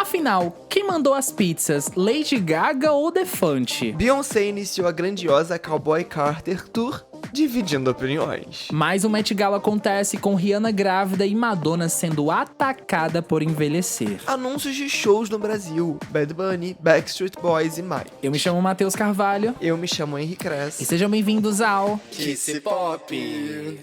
Afinal, quem mandou as pizzas? Lady Gaga ou Defante? Beyoncé iniciou a grandiosa Cowboy Carter Tour, dividindo opiniões. Mais um Met Gala acontece com Rihanna grávida e Madonna sendo atacada por envelhecer. Anúncios de shows no Brasil, Bad Bunny, Backstreet Boys e mais. Eu me chamo Matheus Carvalho. Eu me chamo Henry Kress. E sejam bem-vindos ao Kiss Pop.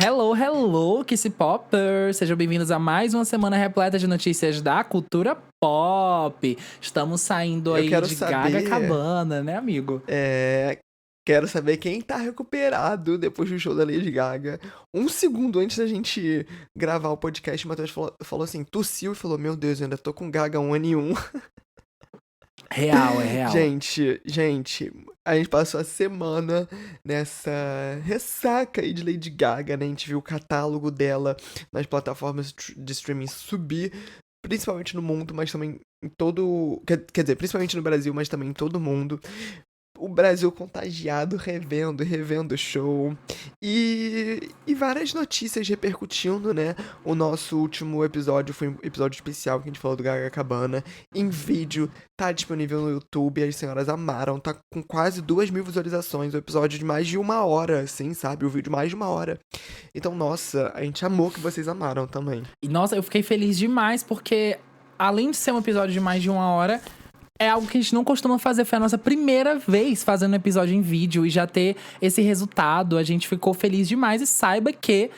Hello, hello, Kiss Popper! Sejam bem-vindos a mais uma semana repleta de notícias da cultura pop. Estamos saindo aí de Gaga Cabana, né, amigo? Quero saber quem tá recuperado depois do show da Lady Gaga. Um segundo antes da gente gravar o podcast, o Matheus falou assim, tossiu e falou, meu Deus, eu ainda tô com Gaga 1 ano e 1. Real, é real. Gente, a gente passou a semana nessa ressaca aí de Lady Gaga, né? A gente viu o catálogo dela nas plataformas de streaming subir, principalmente no mundo, mas também em todo... Quer dizer, principalmente no Brasil, mas também em todo mundo. O Brasil contagiado, revendo o show. E várias notícias repercutindo, né? O nosso último episódio foi um episódio especial que a gente falou do Gaga Cabana. Em vídeo, tá disponível no YouTube, as senhoras amaram. Tá com quase 2.000 visualizações. O episódio de mais de 1 hora, assim, sabe? O vídeo de mais de 1 hora. Então, nossa, a gente amou que vocês amaram também. E, nossa, eu fiquei feliz demais porque, além de ser um episódio de mais de 1 hora... É algo que a gente não costuma fazer, foi a nossa primeira vez fazendo um episódio em vídeo e já ter esse resultado, a gente ficou feliz demais. E saiba que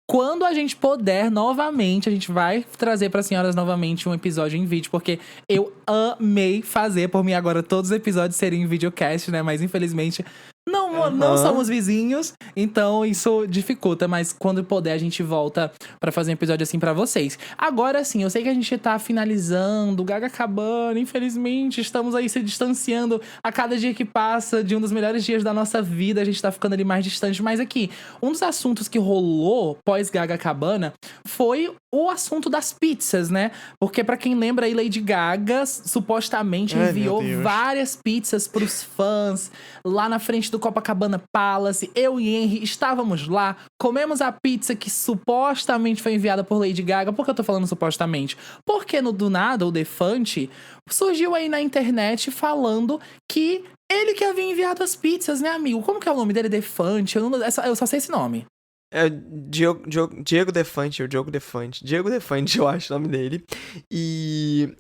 quando a gente puder, novamente, a gente vai trazer para as senhoras novamente um episódio em vídeo, porque eu amei fazer, por mim agora todos os episódios serem em videocast, né, mas infelizmente... Não somos vizinhos, então isso dificulta, mas quando puder a gente volta pra fazer um episódio assim pra vocês. Agora sim, eu sei que a gente tá finalizando, Gaga Cabana, infelizmente, estamos aí se distanciando a cada dia que passa de um dos melhores dias da nossa vida, a gente tá ficando ali mais distante, mas aqui, um dos assuntos que rolou pós Gaga Cabana foi o assunto das pizzas, né? Porque pra quem lembra aí, Lady Gaga supostamente enviou várias pizzas pros fãs lá na frente do Copacabana Palace. Eu e Henry estávamos lá, comemos a pizza que supostamente foi enviada por Lady Gaga. Por que eu tô falando supostamente? Porque do nada, o Defante surgiu aí na internet falando que ele que havia enviado as pizzas, né, amigo? Como que é o nome dele? Defante? Eu só sei esse nome. É Diego Defante, Diego Defante, eu acho o nome dele. E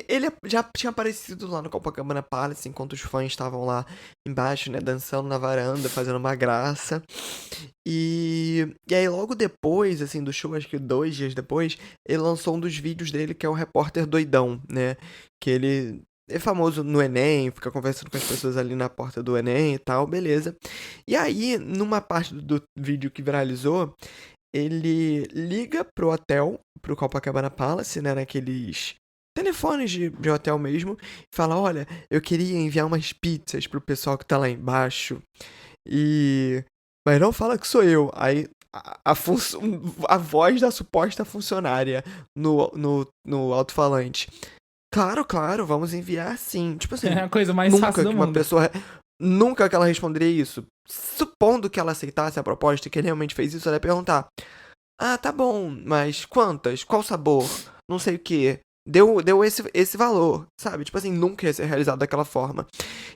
ele já tinha aparecido lá no Copacabana Palace, enquanto os fãs estavam lá embaixo, né, dançando na varanda, fazendo uma graça. E aí logo depois, assim, do show, acho que 2 dias depois, ele lançou um dos vídeos dele, que é o Repórter Doidão, né, que ele... é famoso no Enem, fica conversando com as pessoas ali na porta do Enem e tal, beleza. E aí, numa parte do vídeo que viralizou, ele liga pro hotel, pro Copacabana Palace, né, naqueles telefones de hotel mesmo, e fala, olha, eu queria enviar umas pizzas pro pessoal que tá lá embaixo, mas não fala que sou eu. Aí a voz da suposta funcionária no alto-falante. Claro, vamos enviar sim. Tipo assim, É a coisa mais fácil do que uma mundo. pessoa... Nunca que ela responderia isso. Supondo que ela aceitasse a proposta e que ele realmente fez isso, ela ia perguntar, ah, tá bom, mas quantas? Qual sabor? Não sei o que. Deu esse valor, sabe? Tipo assim, nunca ia ser realizado daquela forma.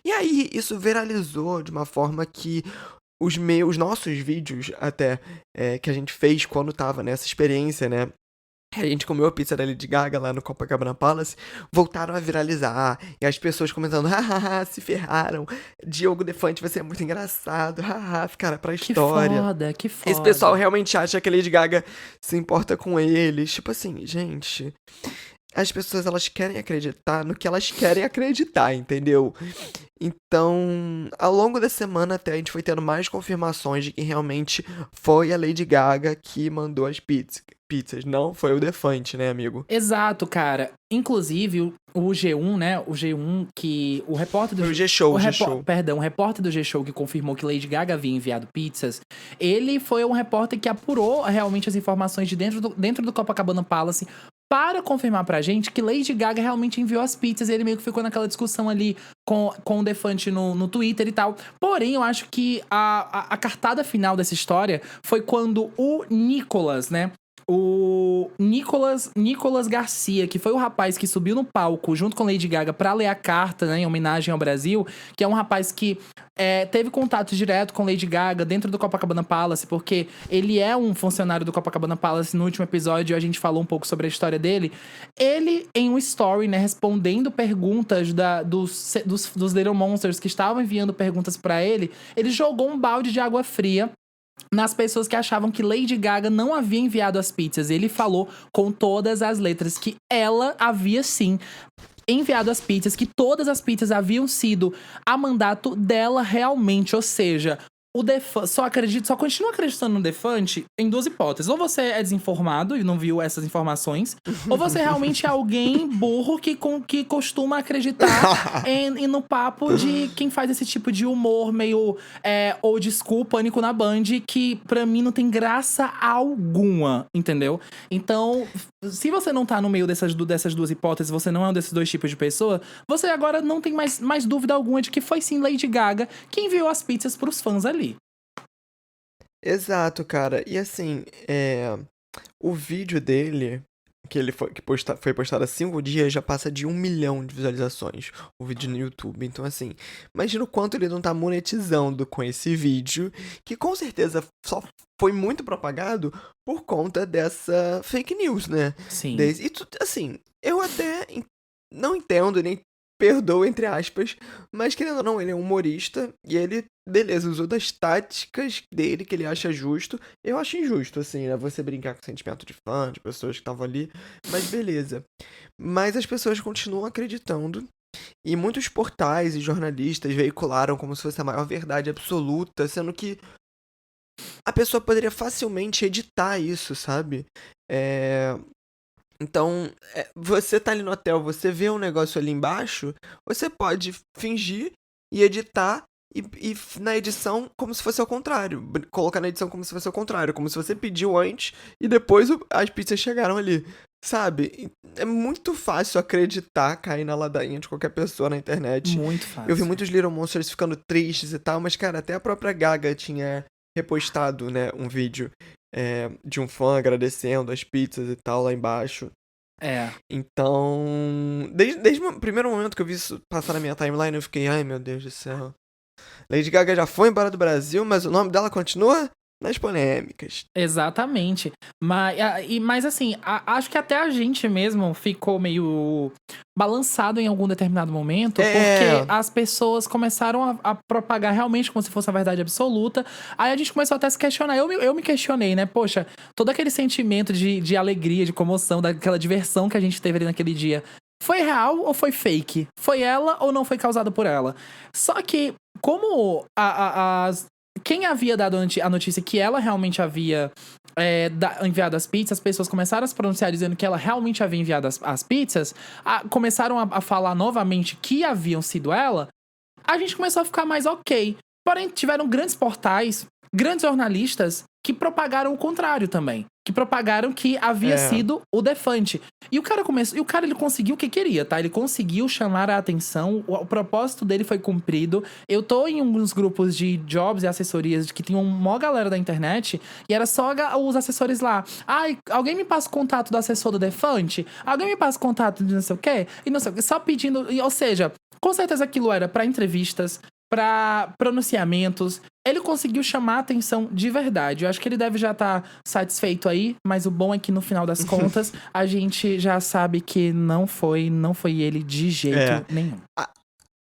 E aí, isso viralizou de uma forma que os nossos vídeos, até, que a gente fez quando tava nessa experiência, né? A gente comeu a pizza da Lady Gaga lá no Copacabana Palace, voltaram a viralizar, e as pessoas comentando, hahaha, se ferraram, Diogo Defante vai ser muito engraçado, haha, ficaram pra história. Que foda. Esse pessoal realmente acha que a Lady Gaga se importa com eles. Tipo assim, gente, as pessoas, elas querem acreditar no que elas querem acreditar, entendeu? Então, ao longo da semana até, a gente foi tendo mais confirmações de que realmente foi a Lady Gaga que mandou as pizzas, não foi o Defante, né, amigo? Exato, cara. Inclusive, o G1, né? O G1 que... O repórter do... Foi o G-Show, Perdão, o repórter do G-Show que confirmou que Lady Gaga havia enviado pizzas, ele foi um repórter que apurou realmente as informações de dentro do Copacabana Palace para confirmar pra gente que Lady Gaga realmente enviou as pizzas. E ele meio que ficou naquela discussão ali com o Defante no Twitter e tal. Porém, eu acho que a cartada final dessa história foi quando o Nicolas, né? o Nicolas Garcia, que foi o rapaz que subiu no palco junto com Lady Gaga pra ler a carta, né, em homenagem ao Brasil, que é um rapaz que teve contato direto com Lady Gaga dentro do Copacabana Palace, porque ele é um funcionário do Copacabana Palace. No último episódio a gente falou um pouco sobre a história dele. Ele, em um story, né, respondendo perguntas dos Little Monsters que estavam enviando perguntas pra ele jogou um balde de água fria nas pessoas que achavam que Lady Gaga não havia enviado as pizzas. Ele falou com todas as letras que ela havia sim enviado as pizzas, que todas as pizzas haviam sido a mandato dela realmente. Ou seja, o Defante só continua acreditando no Defante em duas hipóteses. Ou você é desinformado e não viu essas informações, ou você realmente é alguém burro que costuma acreditar no papo de quem faz esse tipo de humor meio old school, Pânico na Band, que pra mim não tem graça alguma, entendeu? Então, se você não tá no meio dessas duas hipóteses, você não é um desses dois tipos de pessoa, você agora não tem mais dúvida alguma de que foi sim Lady Gaga que enviou as pizzas pros fãs ali. Exato, cara. E assim, o vídeo dele, foi postado há 5 dias, já passa de 1 milhão de visualizações. O vídeo no YouTube. Então, assim, imagina o quanto ele não tá monetizando com esse vídeo, que com certeza só foi muito propagado por conta dessa fake news, né? Sim. E assim, eu até não entendo, nem perdoo, entre aspas, mas querendo ou não, ele é um humorista e ele, beleza, usou das táticas dele que ele acha justo. Eu acho injusto, assim, né? Você brincar com o sentimento de fã, de pessoas que estavam ali, mas beleza. Mas as pessoas continuam acreditando e muitos portais e jornalistas veicularam como se fosse a maior verdade absoluta, sendo que a pessoa poderia facilmente editar isso, sabe? Então, você tá ali no hotel, você vê um negócio ali embaixo, você pode fingir e editar e na edição como se fosse ao contrário. Colocar na edição como se fosse ao contrário, como se você pediu antes e depois as pizzas chegaram ali, sabe? É muito fácil acreditar, cair na ladainha de qualquer pessoa na internet. Muito fácil. Eu vi muitos Little Monsters ficando tristes e tal, mas, cara, até a própria Gaga tinha repostado, né, um vídeo de um fã agradecendo as pizzas e tal lá embaixo. Então, desde o primeiro momento que eu vi isso passar na minha timeline, eu fiquei, ai meu Deus do céu. Lady Gaga já foi embora do Brasil, mas o nome dela continua nas polêmicas. Exatamente. Mas assim, acho que até a gente mesmo ficou meio balançado em algum determinado momento, porque as pessoas começaram a propagar realmente como se fosse a verdade absoluta. Aí a gente começou até a se questionar. Eu me questionei, né? Poxa, todo aquele sentimento de alegria, de comoção, daquela diversão que a gente teve ali naquele dia, foi real ou foi fake? Foi ela ou não foi causado por ela? Só que, como quem havia dado a notícia que ela realmente havia enviado as pizzas, as pessoas começaram a se pronunciar dizendo que ela realmente havia enviado as pizzas, começaram a falar novamente que haviam sido ela, a gente começou a ficar mais ok. Porém, tiveram grandes portais, grandes jornalistas que propagaram o contrário também. Que propagaram que havia sido o Defante. E o cara ele conseguiu o que queria, tá? Ele conseguiu chamar a atenção, o propósito dele foi cumprido. Eu tô em alguns grupos de jobs e assessorias que tinham uma galera da internet e era só os assessores lá. Ai, alguém me passa o contato do assessor do Defante? Alguém me passa o contato de não sei o quê? E não sei o quê. Só pedindo... Ou seja, com certeza aquilo era pra entrevistas, pra pronunciamentos. Ele conseguiu chamar a atenção de verdade. Eu acho que ele deve já estar satisfeito aí, mas o bom é que no final das contas a gente já sabe que não foi ele de jeito nenhum.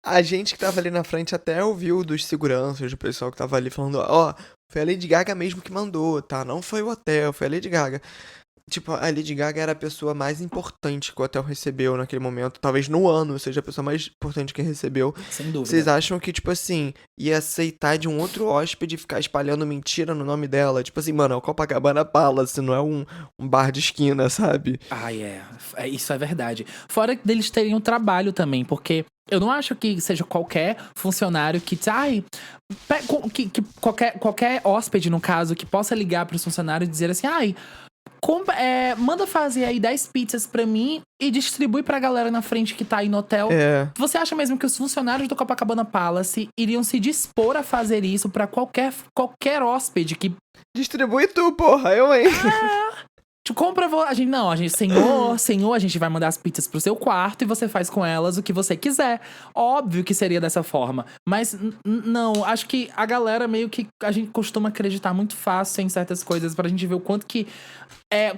A gente que tava ali na frente até ouviu dos seguranças, do pessoal que tava ali falando, foi a Lady Gaga mesmo que mandou, tá? Não foi o hotel, foi a Lady Gaga. Tipo, a Lady Gaga era a pessoa mais importante que o hotel recebeu naquele momento. Talvez no ano seja a pessoa mais importante que recebeu. Sem dúvida. Vocês acham que, tipo assim, ia aceitar de um outro hóspede ficar espalhando mentira no nome dela? Tipo assim, mano, é o Copacabana Palace, não é um bar de esquina, sabe? Isso é verdade. Fora deles terem um trabalho também, porque eu não acho que seja qualquer funcionário que qualquer hóspede, no caso, que possa ligar para os funcionários e dizer assim, manda fazer aí 10 pizzas pra mim e distribui pra galera na frente que tá aí no hotel. Você acha mesmo que os funcionários do Copacabana Palace iriam se dispor a fazer isso pra qualquer hóspede que... Distribui tu, porra, eu, hein? Tu compra, a gente não, a gente, senhor, a gente vai mandar as pizzas pro seu quarto e você faz com elas o que você quiser. Óbvio que seria dessa forma, mas não, acho que a galera meio que a gente costuma acreditar muito fácil em certas coisas pra gente ver o quanto que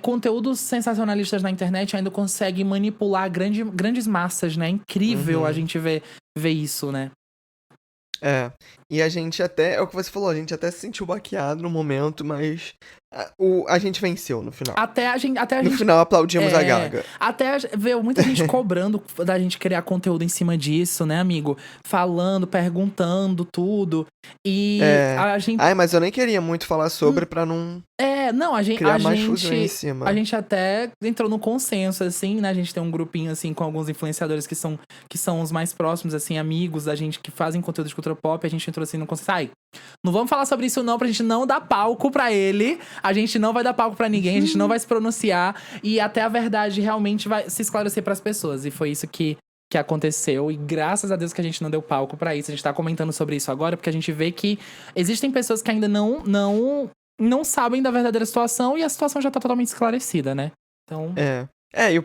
conteúdos sensacionalistas na internet ainda conseguem manipular grandes massas, né? É incrível a gente ver isso, né? E a gente até, é o que você falou, a gente até se sentiu baqueado no momento, mas a gente venceu no final. Até a gente No final aplaudimos a Gaga. Até ver muita gente cobrando da gente criar conteúdo em cima disso, né, amigo? Falando, perguntando tudo. E a gente... Ai, mas eu nem queria muito falar sobre pra não... não, criar mais fusão em cima. A gente até entrou no consenso, assim, né? A gente tem um grupinho, assim, com alguns influenciadores que são os mais próximos, assim, amigos da gente que fazem conteúdo de cultura pop. A gente entrou assim no consenso. Não vamos falar sobre isso não, pra gente não dar palco pra ele. A gente não vai dar palco pra ninguém, a gente não vai se pronunciar. E até a verdade realmente vai se esclarecer pras pessoas. E foi isso que aconteceu. E graças a Deus que a gente não deu palco pra isso. A gente tá comentando sobre isso agora, porque a gente vê que existem pessoas que ainda não sabem da verdadeira situação. E a situação já tá totalmente esclarecida, né? Então...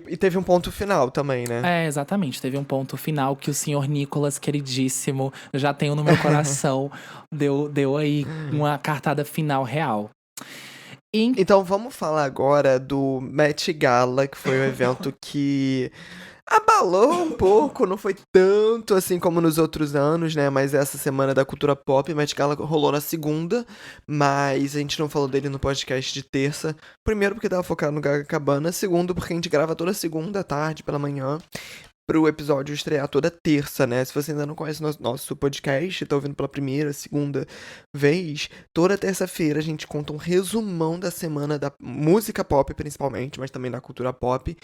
E teve um ponto final também, né? Exatamente. Teve um ponto final que o senhor Nicolas, queridíssimo, já tenho no meu coração, deu aí uma cartada final real. Então vamos falar agora do Met Gala, que foi um evento que abalou um pouco, não foi tanto assim como nos outros anos, né? Mas essa semana da cultura pop, Met Gala rolou na segunda, mas a gente não falou dele no podcast de terça. Primeiro porque tava focado no Gaga Cabana, segundo porque a gente grava toda segunda à tarde, pela manhã, pro episódio estrear toda terça, né? Se você ainda não conhece nosso podcast, tá ouvindo pela primeira, segunda vez, toda terça-feira a gente conta um resumão da semana da música pop, principalmente, mas também da cultura pop,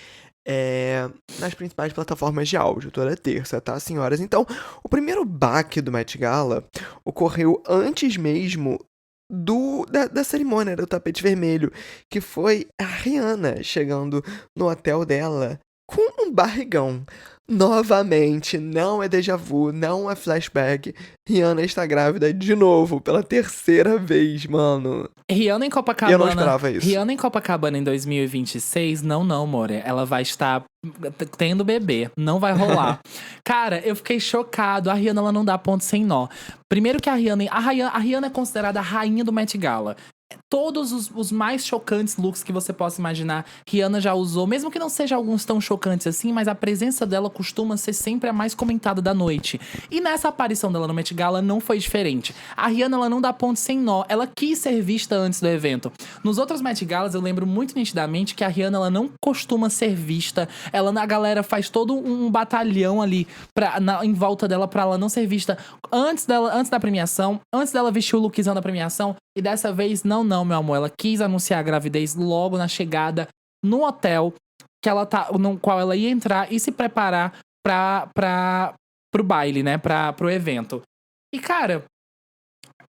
nas principais plataformas de áudio, toda terça, tá, senhoras? Então, o primeiro baque do Met Gala ocorreu antes mesmo da cerimônia do tapete vermelho, que foi a Rihanna chegando no hotel dela com um barrigão. Novamente, não é déjà vu, não é flashback. Rihanna está grávida de novo, pela terceira vez, mano. Rihanna em Copacabana. Eu não esperava isso. Rihanna em Copacabana em 2026, não, more. Ela vai estar tendo bebê, não vai rolar. Cara, eu fiquei chocado. A Rihanna, ela não dá ponto sem nó. Primeiro que a Rihanna é considerada a rainha do Met Gala. Todos os mais chocantes looks que você possa imaginar, Rihanna já usou, mesmo que não seja alguns tão chocantes assim, mas a presença dela costuma ser sempre a mais comentada da noite. E nessa aparição dela no Met Gala não foi diferente. A Rihanna, ela não dá ponto sem nó, ela quis ser vista antes do evento. Nos outros Met Galas, eu lembro muito nitidamente que a Rihanna, ela não costuma ser vista, a galera faz todo um batalhão ali em volta dela pra ela não ser vista antes da premiação, antes dela vestir o lookzão da premiação. E dessa vez, não, meu amor. Ela quis anunciar a gravidez logo na chegada no hotel no qual ela ia entrar e se preparar pro baile, né? Pro evento. E, cara,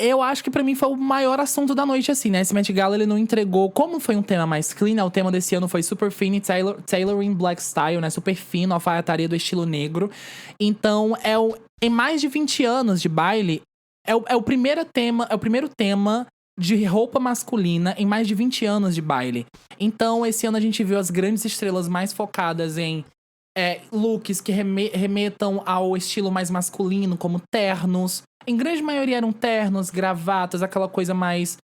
eu acho que pra mim foi o maior assunto da noite, assim, né? Esse Met Gala, ele não entregou... Como foi um tema mais clean, né? O tema desse ano foi super fino e tailoring black style, né? Super fino, alfaiataria do estilo negro. Então, em mais de 20 anos de baile... É o primeiro tema de roupa masculina em mais de 20 anos de baile. Então, esse ano a gente viu as grandes estrelas mais focadas em looks que remetam ao estilo mais masculino, como ternos. Em grande maioria eram ternos, gravatas, aquela coisa mais...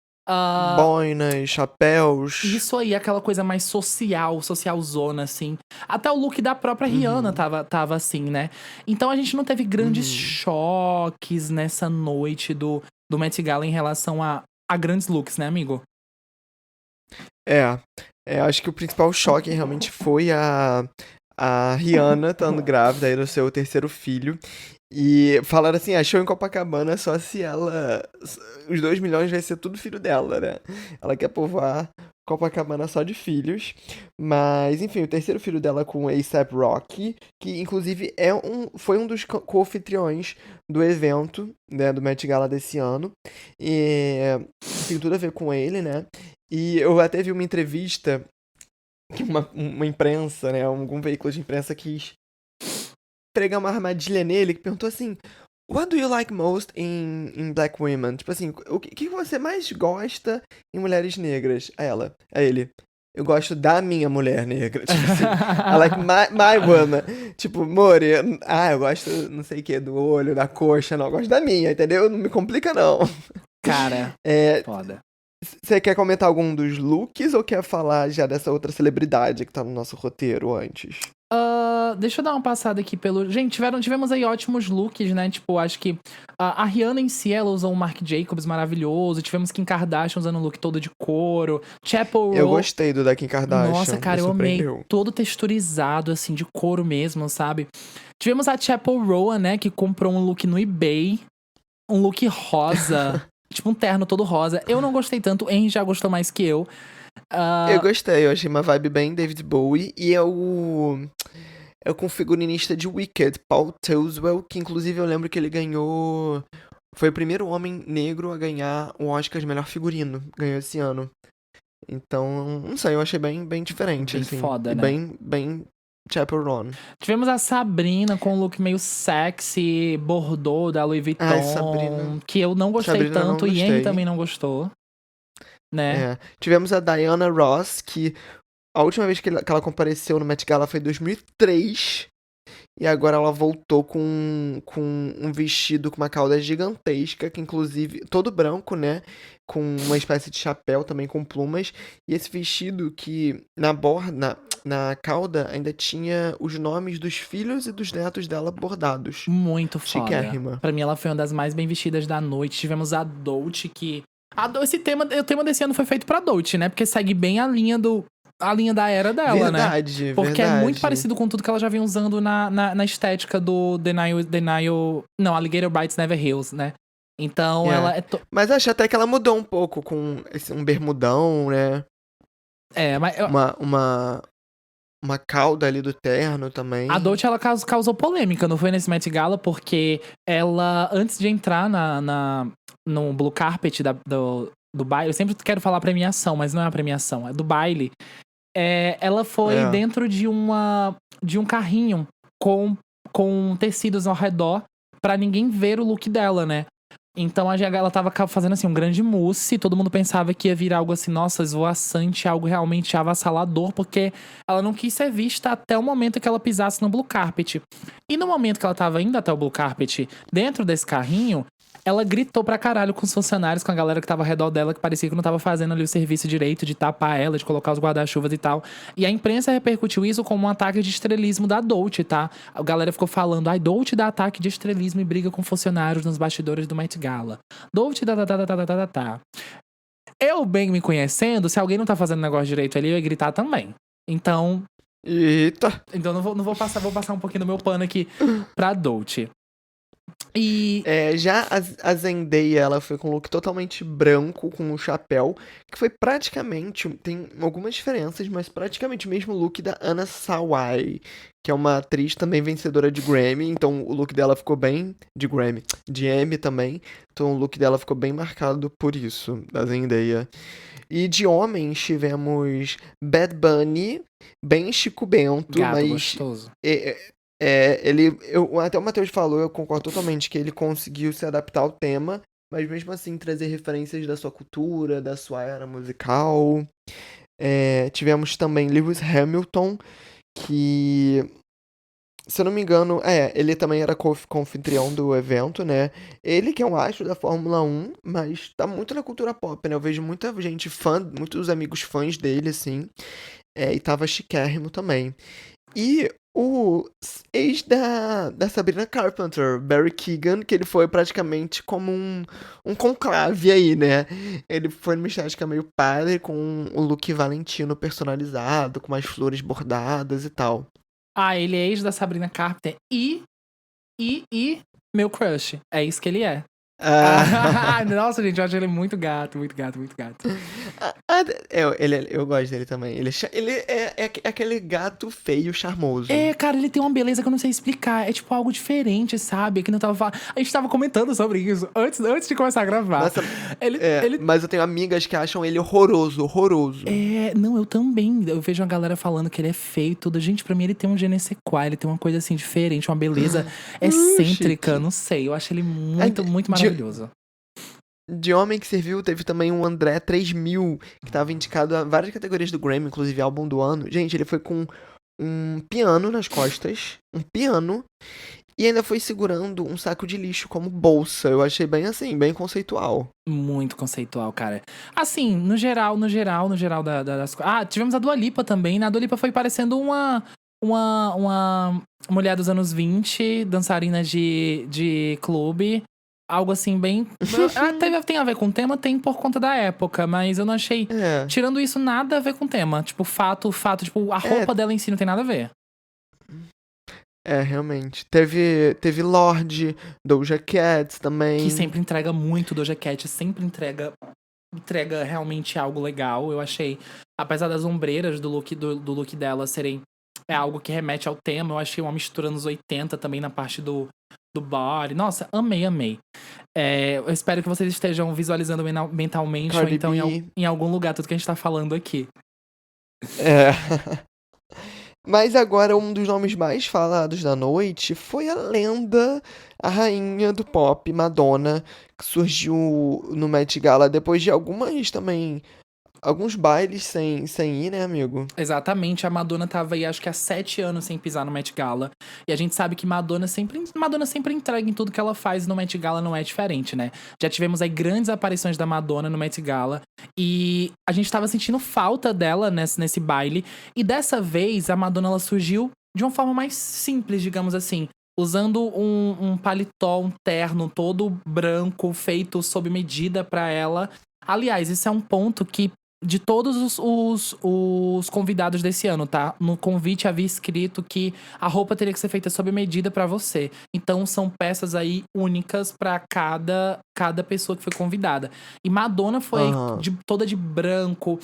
boinas, chapéus. Isso aí, aquela coisa mais socialzona, assim. Até o look da própria Rihanna tava assim, né? Então a gente não teve grandes choques nessa noite do Met Gala em relação a grandes looks, né, amigo? Acho que o principal choque realmente foi a Rihanna estando grávida aí do seu terceiro filho. E falaram assim, show em Copacabana só se os 2 milhões vai ser tudo filho dela, né? Ela quer povoar Copacabana só de filhos. Mas, enfim, o terceiro filho dela com A$AP Rocky, que inclusive foi um dos co-anfitriões do evento, né, do Met Gala desse ano. E tem tudo a ver com ele, né? E eu até vi uma entrevista que uma imprensa, né, algum veículo de imprensa quis pregar uma armadilha nele, que perguntou assim: What do you like most in black women? Tipo assim, o que você mais gosta em mulheres negras? A ele: Eu gosto da minha mulher negra. Tipo assim, I like my woman. Tipo, Mori, eu gosto, não sei o que, do olho, da coxa, não. Eu gosto da minha, entendeu? Não me complica, não. Cara, É, foda. você quer comentar algum dos looks ou quer falar já dessa outra celebridade que tá no nosso roteiro antes? Deixa eu dar uma passada aqui pelo. Gente, tivemos aí ótimos looks, né? Tipo, acho que a Rihanna em si, ela usou um Marc Jacobs maravilhoso. Tivemos Kim Kardashian usando um look todo de couro. Chapel Eu Roan. gostei do da Kim Nossa, Kardashian, me cara, eu amei. surpreendeu. Todo texturizado, assim, de couro mesmo, sabe? Tivemos a Chapel Roan, né? Que comprou um look no eBay. Um look rosa. Tipo, um terno todo rosa. Eu não gostei tanto. O Henry já gostou mais que eu. Eu Ah, gostei, eu achei uma vibe bem David Bowie. E é o com o figurinista de Wicked, Paul Towswell, que inclusive eu lembro que ele ganhou. Foi o primeiro homem negro a ganhar o Oscar de melhor figurino. Ganhou esse ano. Então, não sei, eu achei bem diferente, bem assim. foda, E né? bem Chapel Roan. Tivemos a Sabrina com um look meio sexy, bordô da Louis Ai, Sabrina. Vuitton, que eu não gostei Sabrina eu não tanto e Henry gostei. também não gostou, né? É. Tivemos a Diana Ross, que a última vez que ela compareceu no Met Gala foi em 2003. E agora ela voltou com um vestido com uma cauda gigantesca, que inclusive, todo branco, né? Com uma espécie de chapéu também com plumas. E esse vestido que na borda, na cauda, ainda tinha os nomes dos filhos e dos netos dela bordados. Muito foda. Chiquérrima. Pra mim ela foi uma das mais bem vestidas da noite. Tivemos a Dolce que o tema desse ano foi feito pra Dolce, né? Porque segue bem a linha da era dela, né? Verdade, Porque é muito verdade. parecido com tudo que ela já vem usando na estética do Não, Alligator Bites Never Heals, né? Então ela É. é. Mas acho até que ela mudou um pouco com um bermudão, né? Mas Uma cauda ali do terno a também. Dolce, ela causou polêmica, não foi nesse Met Gala, porque ela, antes de entrar no Blue Carpet do baile, eu sempre quero falar premiação, mas não é a premiação, é do baile. Ela foi É. dentro de um carrinho com tecidos ao redor pra ninguém ver o look dela, né? Então ela tava fazendo assim um grande mousse, todo mundo pensava que ia virar algo assim, nossa, esvoaçante, algo realmente avassalador, porque ela não quis ser vista até o momento que ela pisasse no Blue Carpet. E no momento que ela tava indo até o Blue Carpet, dentro desse carrinho, ela gritou pra caralho com os funcionários, com a galera que tava ao redor dela, que parecia que não tava fazendo ali o serviço direito, de tapar ela, de colocar os guarda-chuvas e tal. E a imprensa repercutiu isso como um ataque de estrelismo da Dolce, tá? A galera ficou falando, Dolce dá ataque de estrelismo e briga com funcionários nos bastidores do Met Gala. Dolce tá. Eu, bem me conhecendo, se alguém não tá fazendo negócio direito ali, eu ia gritar também. Então Eita! não vou passar um pouquinho do meu pano aqui pra Dolce. E Já a Zendaya, ela foi com um look totalmente branco, com um chapéu, que foi praticamente, tem algumas diferenças, mas praticamente o mesmo look da Anna Sawai, que é uma atriz também vencedora de Grammy, então o look dela ficou bem, de Grammy, de Emmy também, então o look dela ficou bem marcado por isso, da Zendaya. E de homens tivemos Bad Bunny, bem Chico Bento, gato mas gostoso. até o Matheus falou, eu concordo totalmente que ele conseguiu se adaptar ao tema, mas mesmo assim trazer referências da sua cultura, da sua era musical. Tivemos também Lewis Hamilton, que, se eu não me engano, ele também era co-anfitrião do evento, né? Ele que é um astro da Fórmula 1, mas tá muito na cultura pop, né? Eu vejo muita gente fã, muitos amigos fãs dele, assim, e tava chiquérrimo também. E o ex da Sabrina Carpenter, Barry Keoghan, que ele foi praticamente como um conclave aí, né? Ele foi numa estética meio padre, com um look valentino personalizado, com umas flores bordadas e tal. Ele é ex da Sabrina Carpenter e meu crush. É isso que ele é. Nossa, gente, eu acho ele muito gato, muito gato, muito gato. Eu gosto dele também. Ele é aquele gato feio, charmoso. Cara, ele tem uma beleza que eu não sei explicar. É tipo algo diferente, sabe? Que não tava falando. A gente tava comentando sobre isso antes de começar a gravar. Nossa, Ele mas eu tenho amigas que acham ele horroroso, horroroso. Não, eu também. Eu vejo uma galera falando que ele é feio e tudo. Gente, pra mim ele tem um je ne sais quoi, ele tem uma coisa assim diferente, uma beleza excêntrica, chique. não sei. Eu acho ele muito, muito maravilhoso. De homem que serviu, teve também um André 3000, que tava indicado a várias categorias do Grammy, inclusive álbum do ano. Gente, ele foi com um piano nas costas, um piano, e ainda foi segurando um saco de lixo como bolsa. Eu achei bem assim, bem conceitual. Muito conceitual, cara. Assim, no geral das coisas. Ah, tivemos a Dua Lipa também. Na Dua Lipa foi parecendo uma mulher dos anos 20, dançarina de clube. Algo assim, bem. Tem a ver com o tema, tem por conta da época, mas eu não achei. É, Tirando isso, nada a ver com o tema. Tipo, fato, tipo, a roupa dela em si não tem nada a ver. realmente. Teve Lorde, Doja Cat também. Que sempre entrega muito, Doja Cat sempre entrega realmente algo legal. Eu achei, apesar das ombreiras do look dela serem algo que remete ao tema, eu achei uma mistura nos 80 também na parte do body. Nossa, amei. Eu espero que vocês estejam visualizando mentalmente Cardi ou então B. em algum lugar tudo que a gente tá falando aqui. É. Mas agora um dos nomes mais falados da noite foi a lenda, a rainha do pop, Madonna, que surgiu no Met Gala depois de alguns bailes sem ir, né, amigo? Exatamente, a Madonna tava aí acho que há 7 anos sem pisar no Met Gala. E a gente sabe que Madonna sempre entrega em tudo que ela faz no Met Gala, não é diferente, né? Já tivemos aí grandes aparições da Madonna no Met Gala. E a gente tava sentindo falta dela nesse baile. E dessa vez, a Madonna ela surgiu de uma forma mais simples, digamos assim. Usando um paletó, um terno todo branco, feito sob medida pra ela. Aliás, isso é um ponto que de todos os convidados desse ano, tá? No convite havia escrito que a roupa teria que ser feita sob medida pra você. Então são peças aí únicas pra cada pessoa que foi convidada. E Madonna foi Aham. toda de branco,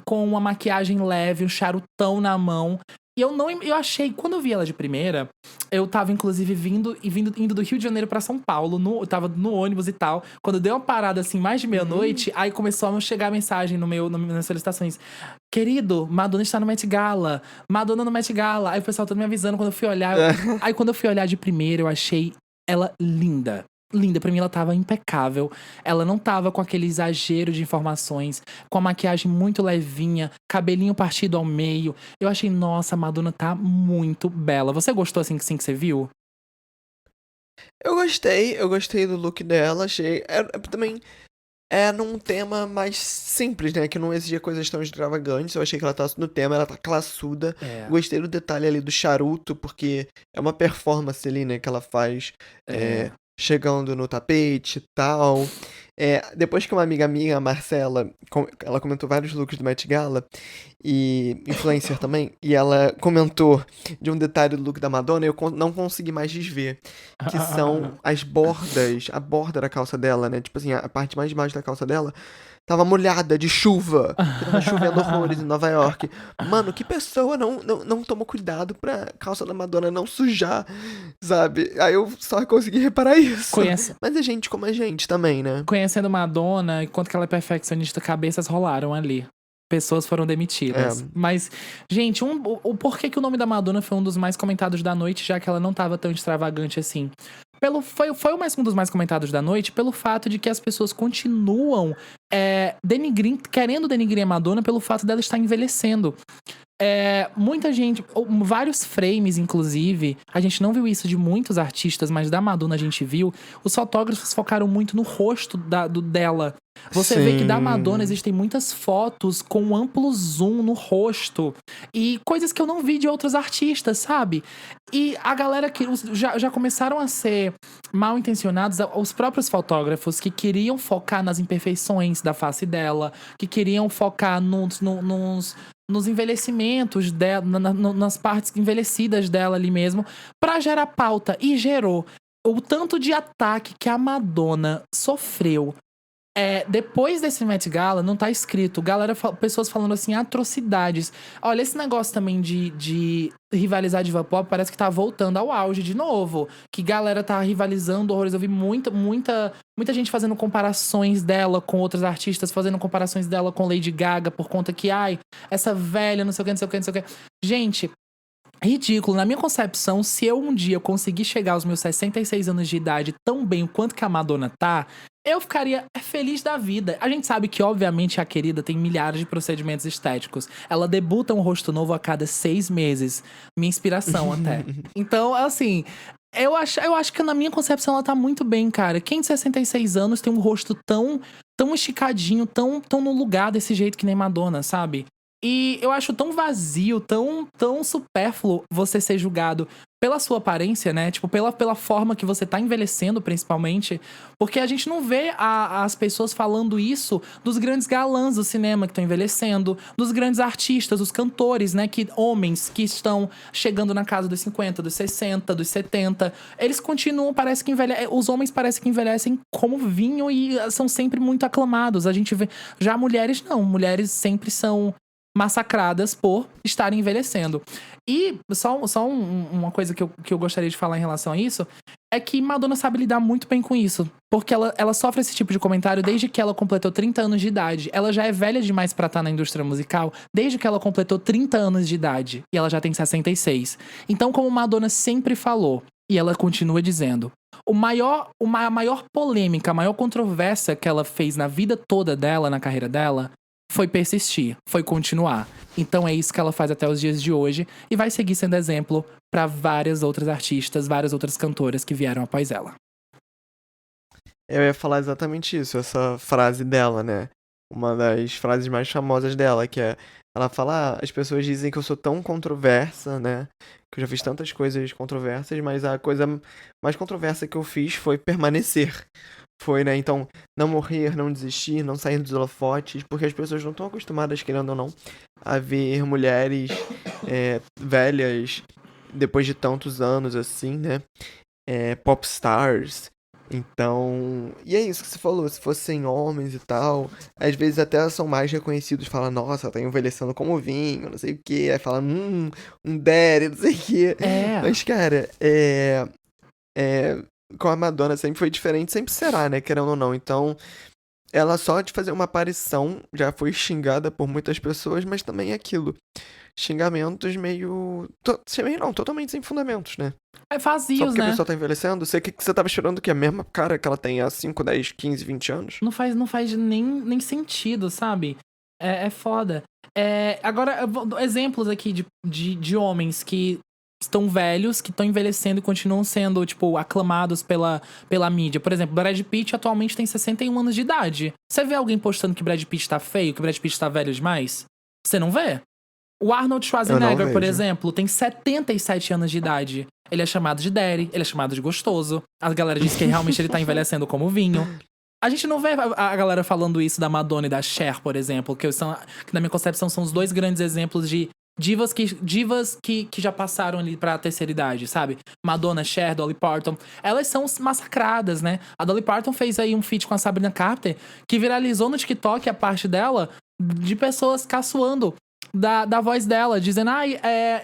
com uma maquiagem leve, um charutão na mão. E eu achei, quando eu vi ela de primeira, eu tava inclusive indo do Rio de Janeiro pra São Paulo, eu tava no ônibus e tal. Quando deu uma parada assim, mais de meia-noite, aí começou a chegar a mensagem nas minhas solicitações. Querido, Madonna está no Met Gala. Madonna no Met Gala. Aí o pessoal todo me avisando quando eu fui olhar. Aí quando eu fui olhar de primeira, eu achei ela linda. Linda, pra mim ela tava impecável. Ela não tava com aquele exagero de informações, com a maquiagem muito levinha, cabelinho partido ao meio. Eu achei, nossa, a Madonna tá muito bela. Você gostou assim que você viu? Eu gostei do look dela, achei. Também num tema mais simples, né? Que não exigia coisas tão extravagantes. Eu achei que ela tá no tema, ela tá classuda. É, Gostei do detalhe ali do charuto, porque é uma performance ali, né? Que ela faz é. chegando no tapete e tal. Depois que uma amiga minha, a Marcela, ela comentou vários looks do Met Gala, e influencer também, e ela comentou de um detalhe do look da Madonna, e eu não consegui mais desver, que são as bordas, a borda da calça dela, né? Tipo assim, a parte mais de baixo da calça dela tava molhada de chuva, porque tava chovendo horrores em Nova York. Mano, que pessoa não tomou cuidado pra calça da Madonna não sujar, sabe? Aí eu só consegui reparar isso. Conhece, Mas é gente como a gente também, né? conhecendo Madonna, enquanto que ela é perfeccionista, cabeças rolaram ali. Pessoas foram demitidas. É. Mas, gente, o porquê que o nome da Madonna foi um dos mais comentados da noite, já que ela não tava tão extravagante assim? Foi um dos mais comentados da noite pelo fato de que as pessoas continuam querendo denigrir a Madonna pelo fato dela estar envelhecendo. Muita gente, vários frames, inclusive, a gente não viu isso de muitos artistas, mas da Madonna a gente viu. Os fotógrafos focaram muito no rosto dela. Você vê que da Madonna Sim. existem muitas fotos com amplo zoom no rosto. E coisas que eu não vi de outros artistas, sabe? E a galera que já começaram a ser mal intencionados, os próprios fotógrafos que queriam focar nas imperfeições da face dela, que queriam focar nos envelhecimentos dela, nas partes envelhecidas dela ali mesmo, pra gerar pauta. E gerou o tanto de ataque que a Madonna sofreu. Depois desse Met Gala, não tá escrito. Pessoas falando assim, atrocidades. Olha, esse negócio também de rivalizar diva pop parece que tá voltando ao auge de novo. Que galera tá rivalizando horrores. Eu vi muita gente fazendo comparações dela com outros artistas, fazendo comparações dela com Lady Gaga, por conta que, ai, essa velha, não sei o que, não sei o que, não sei o que. Gente, ridículo. Na minha concepção, se eu um dia conseguir chegar aos meus 66 anos de idade tão bem quanto que a Madonna tá, eu ficaria feliz da vida. A gente sabe que, obviamente, a querida tem milhares de procedimentos estéticos. Ela debuta um rosto novo a cada 6 meses. Minha inspiração até. Então, assim, eu acho que na minha concepção ela tá muito bem, cara. Quem de 66 anos tem um rosto tão esticadinho, tão no lugar desse jeito que nem Madonna, sabe? E eu acho tão vazio, tão supérfluo você ser julgado pela sua aparência, né? Tipo, pela forma que você tá envelhecendo, principalmente. Porque a gente não vê as pessoas falando isso dos grandes galãs do cinema que estão envelhecendo, dos grandes artistas, os cantores, né? Homens que estão chegando na casa dos 50, dos 60, dos 70. Eles continuam, parece que envelhecem. Os homens parecem que envelhecem como vinho e são sempre muito aclamados. A gente vê. Já mulheres, não. Mulheres sempre são massacradas por estarem envelhecendo. E uma coisa que eu gostaria de falar em relação a isso é que Madonna sabe lidar muito bem com isso. Porque ela sofre esse tipo de comentário desde que ela completou 30 anos de idade. Ela já é velha demais pra estar na indústria musical desde que ela completou 30 anos de idade. E ela já tem 66. Então, como Madonna sempre falou, e ela continua dizendo, a maior polêmica, a maior controvérsia que ela fez na vida toda dela, na carreira dela, foi persistir, foi continuar. Então é isso que ela faz até os dias de hoje e vai seguir sendo exemplo pra várias outras artistas, várias outras cantoras que vieram após ela. Eu ia falar exatamente isso, essa frase dela, né? Uma das frases mais famosas dela, que é... Ela fala, as pessoas dizem que eu sou tão controversa, né? Que eu já fiz tantas coisas controversas, mas a coisa mais controversa que eu fiz foi permanecer. Foi, né? Então, não morrer, não desistir, não sair dos holofotes, porque as pessoas não estão acostumadas, querendo ou não, a ver mulheres velhas, depois de tantos anos, assim, né? Pop stars. Então, e é isso que você falou, se fossem homens e tal, às vezes até são mais reconhecidos, fala, nossa, tá envelhecendo como vinho, não sei o que, aí fala, um daddy, não sei o que. Mas, cara, com a Madonna sempre foi diferente, sempre será, né, querendo ou não. Então, ela só de fazer uma aparição já foi xingada por muitas pessoas, mas também é aquilo. Xingamentos meio não, totalmente sem fundamentos, né? É Só vazios, porque a né? pessoa tá envelhecendo, você tava esperando que a mesma cara que ela tem há 5, 10, 15, 20 anos? Não faz nem sentido, sabe? É foda. Agora, exemplos aqui de homens que estão velhos, que estão envelhecendo e continuam sendo, tipo, aclamados pela mídia. Por exemplo, Brad Pitt atualmente tem 61 anos de idade. Você vê alguém postando que Brad Pitt tá feio, que Brad Pitt tá velho demais? Você não vê? O Arnold Schwarzenegger, por exemplo, tem 77 anos de idade. Ele é chamado de daddy, ele é chamado de gostoso. A galera diz que realmente ele tá envelhecendo como vinho. A gente não vê a galera falando isso da Madonna e da Cher, por exemplo, que na minha concepção são os dois grandes exemplos de divas que já passaram ali pra terceira idade, sabe? Madonna, Cher, Dolly Parton. Elas são massacradas, né? A Dolly Parton fez aí um feat com a Sabrina Carpenter, que viralizou no TikTok a parte dela de pessoas caçoando da voz dela, dizendo,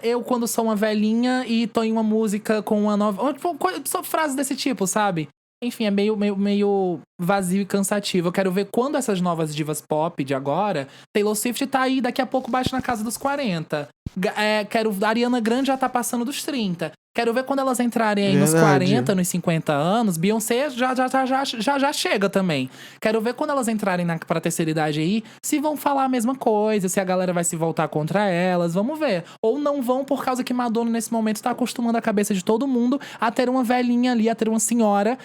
eu quando sou uma velhinha e tô em uma música com uma nova... Só frases desse tipo, sabe? Enfim, é meio vazio e cansativo. Eu quero ver quando essas novas divas pop de agora... Taylor Swift tá aí, daqui a pouco bate na casa dos 40. A Ariana Grande já tá passando dos 30. Quero ver quando elas entrarem aí nos 40, nos 50 anos. Beyoncé já chega também. Quero ver quando elas entrarem pra terceira idade aí, se vão falar a mesma coisa, se a galera vai se voltar contra elas. Vamos ver. Ou não vão, por causa que Madonna, nesse momento, tá acostumando a cabeça de todo mundo a ter uma velhinha ali, a ter uma senhora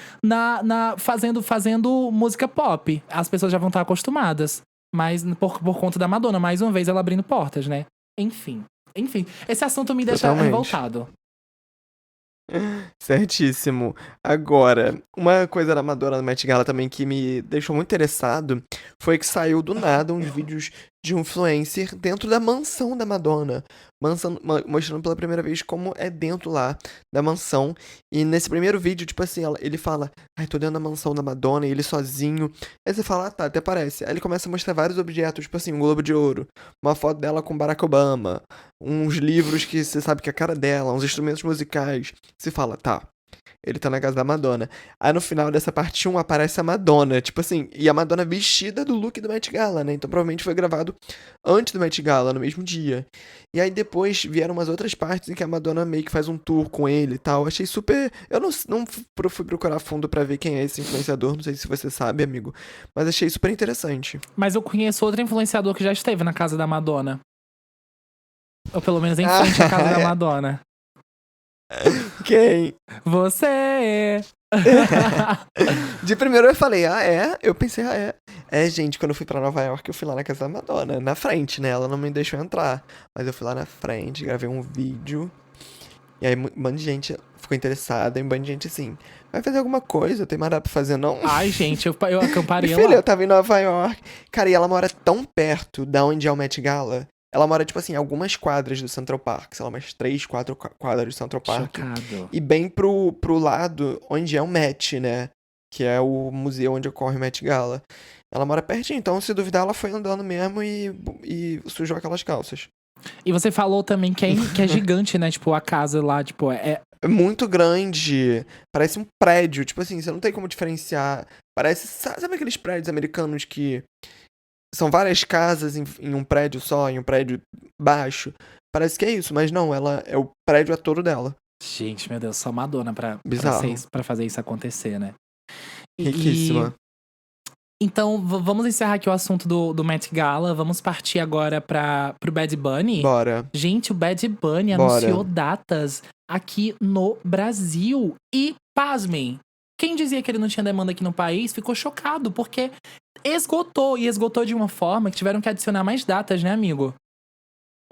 fazendo música pop. As pessoas já vão estar acostumadas. Mas por conta da Madonna, mais uma vez, ela abrindo portas, né? Enfim, esse assunto me deixa revoltado. Certíssimo. Agora, uma coisa da Madonna no Met Gala também que me deixou muito interessado foi que saiu do nada uns vídeos de um influencer dentro da mansão da Madonna, mostrando pela primeira vez como é dentro lá da mansão. E nesse primeiro vídeo, tipo assim, ele fala, tô dentro da mansão da Madonna, e ele sozinho. Aí você fala, tá, até parece. Aí ele começa a mostrar vários objetos, tipo assim, um Globo de Ouro, uma foto dela com Barack Obama, uns livros que você sabe que é a cara dela, uns instrumentos musicais. Você fala, tá, Ele tá na casa da Madonna. Aí no final dessa parte 1 aparece a Madonna, tipo assim, e a Madonna vestida do look do Met Gala, né? Então provavelmente foi gravado antes do Met Gala, no mesmo dia. E aí depois vieram umas outras partes em que a Madonna meio que faz um tour com ele e tal. Achei super. Eu não fui procurar fundo pra ver quem é esse influenciador, não sei se você sabe, amigo. Mas achei super interessante. Mas eu conheço outro influenciador que já esteve na casa da Madonna. Ou pelo menos em Ah, frente à casa da é. Madonna. Quem? Você! De primeiro eu falei, ah, é? Eu pensei, ah, é. É, gente, quando eu fui pra Nova York, eu fui lá na casa da Madonna, na frente, né? Ela não me deixou entrar. Mas eu fui lá na frente, gravei um vídeo. E aí, um bando de gente ficou interessada. E um bando de gente assim, vai fazer alguma coisa? Tem mais nada pra fazer, não? Ai, gente, eu E acamparia filha, lá. eu tava em Nova York. Cara, e ela mora tão perto da onde é o Met Gala. Ela mora, tipo assim, algumas quadras do Central Park. Sei lá, umas 3, 4 quadras do Central Park. Chocado. E bem pro lado onde é o Met, né? Que é o museu onde ocorre o Met Gala. Ela mora pertinho, então se duvidar, ela foi andando mesmo e sujou aquelas calças. E você falou também que é gigante, né? Tipo, a casa lá, tipo, É muito grande. Parece um prédio. Tipo assim, você não tem como diferenciar. Parece. Sabe aqueles prédios americanos que são várias casas em um prédio só, em um prédio baixo? Parece que é isso, mas não, ela é o prédio é todo dela. Gente, meu Deus, só Madonna Bizarro. pra fazer isso acontecer, né? E Riquíssima. então, vamos encerrar aqui o assunto do Met Gala. Vamos partir agora pro Bad Bunny. Bora. Gente, o Bad Bunny Bora. anunciou datas aqui no Brasil. E, pasmem, quem dizia que ele não tinha demanda aqui no país ficou chocado, porque esgotou. E esgotou de uma forma que tiveram que adicionar mais datas, né, amigo?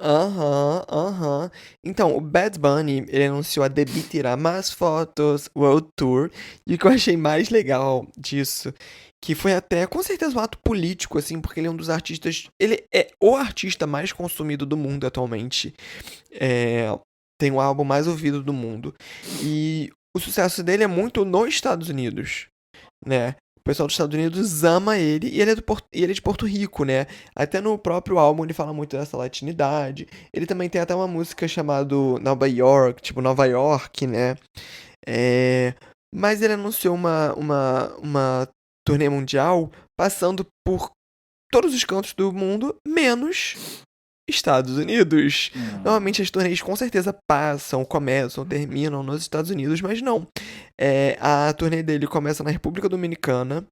Aham, aham. Então, o Bad Bunny, ele anunciou a Debí Tirar Mais Fotos World Tour. E o que eu achei mais legal disso, que foi até, com certeza, um ato político, assim, porque ele é um dos artistas. Ele é o artista mais consumido do mundo atualmente. É, tem o álbum mais ouvido do mundo. E o sucesso dele é muito nos Estados Unidos, né? O pessoal dos Estados Unidos ama ele e ele é de Porto Rico, né? Até no próprio álbum ele fala muito dessa latinidade. Ele também tem até uma música chamada Nova York, tipo Nova York, né? É, mas ele anunciou uma turnê mundial passando por todos os cantos do mundo, menos Estados Unidos. Normalmente as turnês com certeza passam, começam, terminam nos Estados Unidos, mas não. A turnê dele começa na República Dominicana,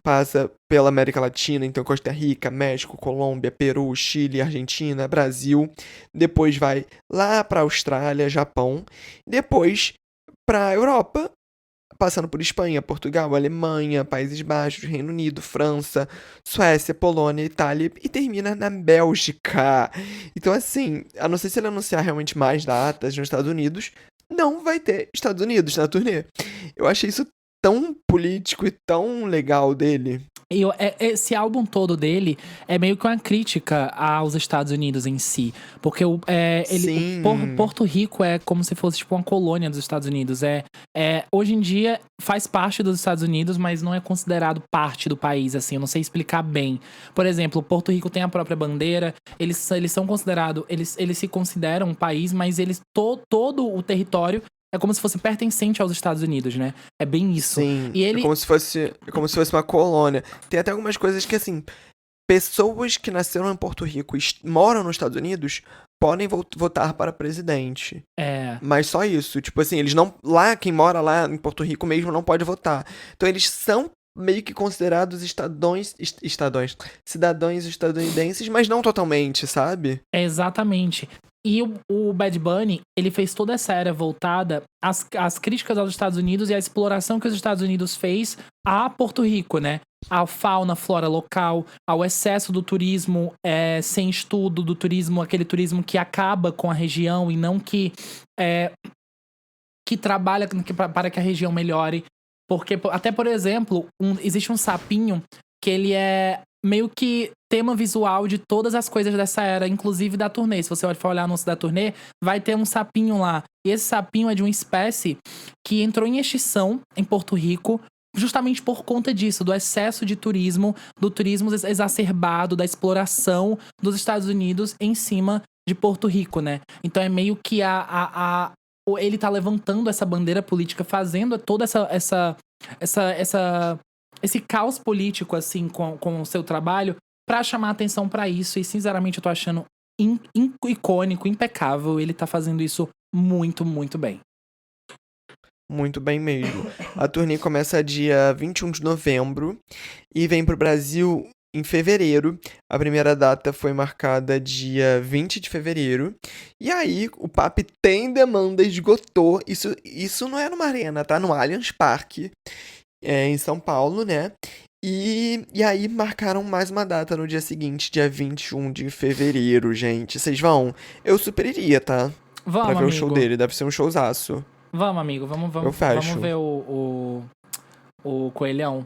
passa pela América Latina, então Costa Rica, México, Colômbia, Peru, Chile, Argentina, Brasil. Depois vai lá pra Austrália, Japão. Depois pra Europa, passando por Espanha, Portugal, Alemanha, Países Baixos, Reino Unido, França, Suécia, Polônia, Itália e termina na Bélgica. Então, assim, a não ser se ele anunciar realmente mais datas nos Estados Unidos, não vai ter Estados Unidos na turnê. Eu achei isso tão político e tão legal dele. E esse álbum todo dele é meio que uma crítica aos Estados Unidos em si. Porque Sim. Porto Rico é como se fosse tipo uma colônia dos Estados Unidos. Hoje em dia faz parte dos Estados Unidos, mas não é considerado parte do país, assim. Eu não sei explicar bem. Por exemplo, Porto Rico tem a própria bandeira. Eles são considerados... Eles se consideram um país, mas todo o território é como se fosse pertencente aos Estados Unidos, né? É bem isso. Sim, E ele... é como se fosse uma colônia. Tem até algumas coisas que, assim, pessoas que nasceram em Porto Rico e moram nos Estados Unidos podem votar para presidente. Mas só isso. Tipo assim, eles não. Lá, quem mora lá em Porto Rico mesmo não pode votar. Então eles são meio que considerados cidadãos estadunidenses, mas não totalmente, sabe? Exatamente. E o Bad Bunny, ele fez toda essa era voltada às críticas aos Estados Unidos e à exploração que os Estados Unidos fez a Porto Rico, né? À fauna, flora local, ao excesso do turismo sem estudo, do turismo, aquele turismo que acaba com a região e não que trabalha para que a região melhore. Porque, até por exemplo, existe um sapinho que ele é meio que tema visual de todas as coisas dessa era, inclusive da turnê. Se você for olhar o anúncio da turnê, vai ter um sapinho lá. E esse sapinho é de uma espécie que entrou em extinção em Porto Rico, justamente por conta disso, do excesso de turismo, do turismo exacerbado, da exploração dos Estados Unidos em cima de Porto Rico, né? Então é meio que ele tá levantando essa bandeira política, fazendo toda esse caos político, assim, com o seu trabalho, pra chamar atenção pra isso. E, sinceramente, eu tô achando icônico, impecável. Ele tá fazendo isso muito, muito bem. Muito bem mesmo. A turnê começa dia 21 de novembro e vem pro Brasil em fevereiro. A primeira data foi marcada dia 20 de fevereiro. E aí, o PAP tem demanda, esgotou. Isso não é numa arena, tá? No Allianz Parque, em São Paulo, né? E aí, marcaram mais uma data no dia seguinte, dia 21 de fevereiro, gente. Vocês vão? Eu super iria, tá? Pra Vamos, ver o show amigo. dele. Deve ser um showzaço. Vamos, amigo. Vamos Eu fecho. ver o Coelhão.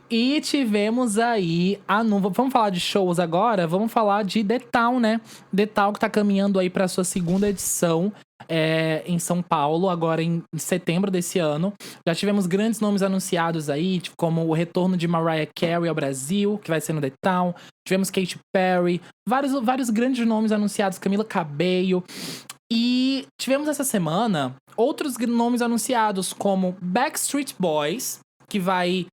E tivemos aí vamos falar de shows agora? Vamos falar de The Town, né? The Town que tá caminhando aí pra sua segunda edição em São Paulo, agora em setembro desse ano. Já tivemos grandes nomes anunciados aí, tipo, como o retorno de Mariah Carey ao Brasil, que vai ser no The Town. Tivemos Katy Perry, vários grandes nomes anunciados, Camila Cabello. E tivemos essa semana outros nomes anunciados, como Backstreet Boys, que vai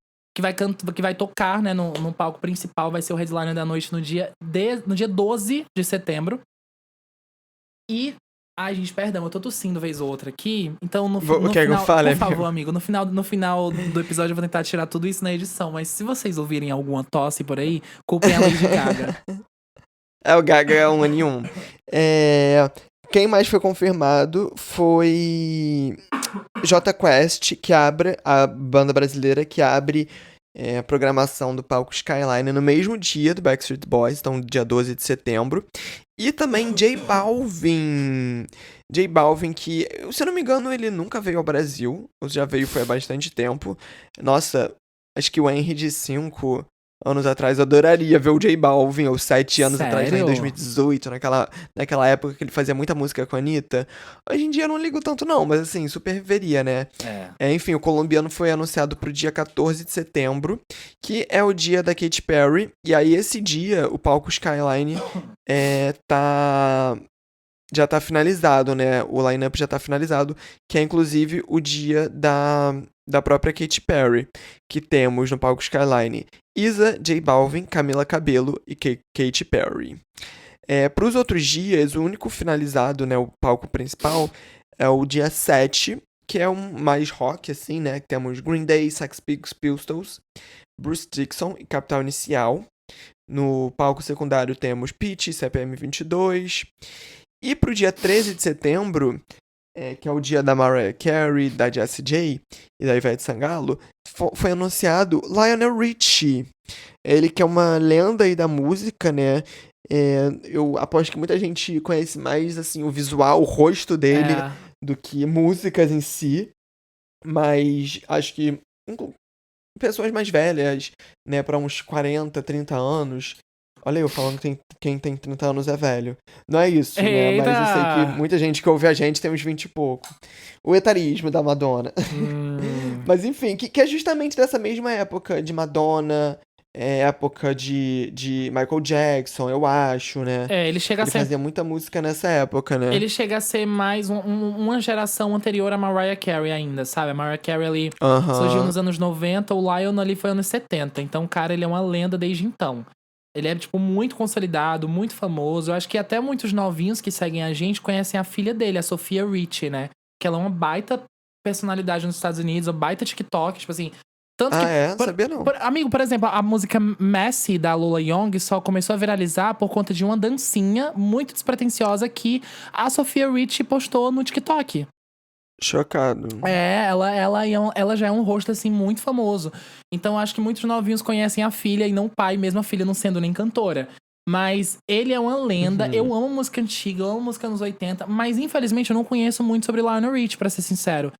tocar, né, no palco principal, vai ser o headliner da noite no dia 12 de setembro. E, ai, gente, perdão, eu tô tossindo vez ou outra aqui, então no final, por favor, amigo, no final do episódio eu vou tentar tirar tudo isso na edição, mas se vocês ouvirem alguma tosse por aí, culpem a Lady Gaga. O Gaga é um em um. Quem mais foi confirmado foi Jota Quest, que abre a banda brasileira que abre a programação do palco Skyline no mesmo dia do Backstreet Boys, então dia 12 de setembro. E também J Balvin. J Balvin, que, se eu não me engano, ele nunca veio ao Brasil. Ou já veio foi há bastante tempo. Nossa, acho que o Henry de 5 anos atrás eu adoraria ver o J Balvin, ou 7 anos atrás, lá em 2018, naquela época que ele fazia muita música com a Anitta. Hoje em dia eu não ligo tanto não, mas assim, super veria, né? Enfim, o colombiano foi anunciado pro dia 14 de setembro, que é o dia da Katy Perry, e aí esse dia, o palco Skyline já tá finalizado, né? O line-up já tá finalizado, que é inclusive o dia da própria Katy Perry, que temos no palco Skyline Isa, J Balvin, Camila Cabello e Katy Perry. Para os outros dias, o único finalizado, né, o palco principal, é o dia 7, que é um mais rock, assim, né? Temos Green Day, Sex Pistols, Bruce Dickinson e Capital Inicial. No palco secundário temos Pitty, CPM 22. E pro dia 13 de setembro, que é o dia da Mariah Carey, da Jessie J e da Ivete Sangalo, foi anunciado Lionel Richie. Ele que é uma lenda aí da música, né? Eu aposto que muita gente conhece mais assim, o visual, o rosto dele, do que músicas em si. Mas acho que pessoas mais velhas, né, para uns 40, 30 anos... Olha eu falando que quem tem 30 anos é velho. Não é isso, né? Mas eu sei que muita gente que ouve a gente tem uns 20 e pouco. O etarismo da Madonna. Mas enfim, que é justamente dessa mesma época de Madonna, época de Michael Jackson, eu acho, né? Ele fazia muita música nessa época, né? Ele chega a ser mais uma geração anterior a Mariah Carey ainda, sabe? A Mariah Carey ali surgiu nos anos 90, o Lionel ali foi anos 70. Então, cara, ele é uma lenda desde então. Ele é, tipo, muito consolidado, muito famoso. Eu acho que até muitos novinhos que seguem a gente conhecem a filha dele, a Sofia Richie, né? Que ela é uma baita personalidade nos Estados Unidos, uma baita TikTok, tipo assim... Tanto que, sabia não. Amigo, por exemplo, a música Messy, da Lola Young, só começou a viralizar por conta de uma dancinha muito despretensiosa que a Sofia Richie postou no TikTok. Chocado. Ela já é um rosto, assim, muito famoso. Então, acho que muitos novinhos conhecem a filha e não o pai, mesmo a filha não sendo nem cantora. Mas ele é uma lenda. Eu amo música antiga, eu amo música anos 80. Mas, infelizmente, eu não conheço muito sobre Lionel Richie, pra ser sincero.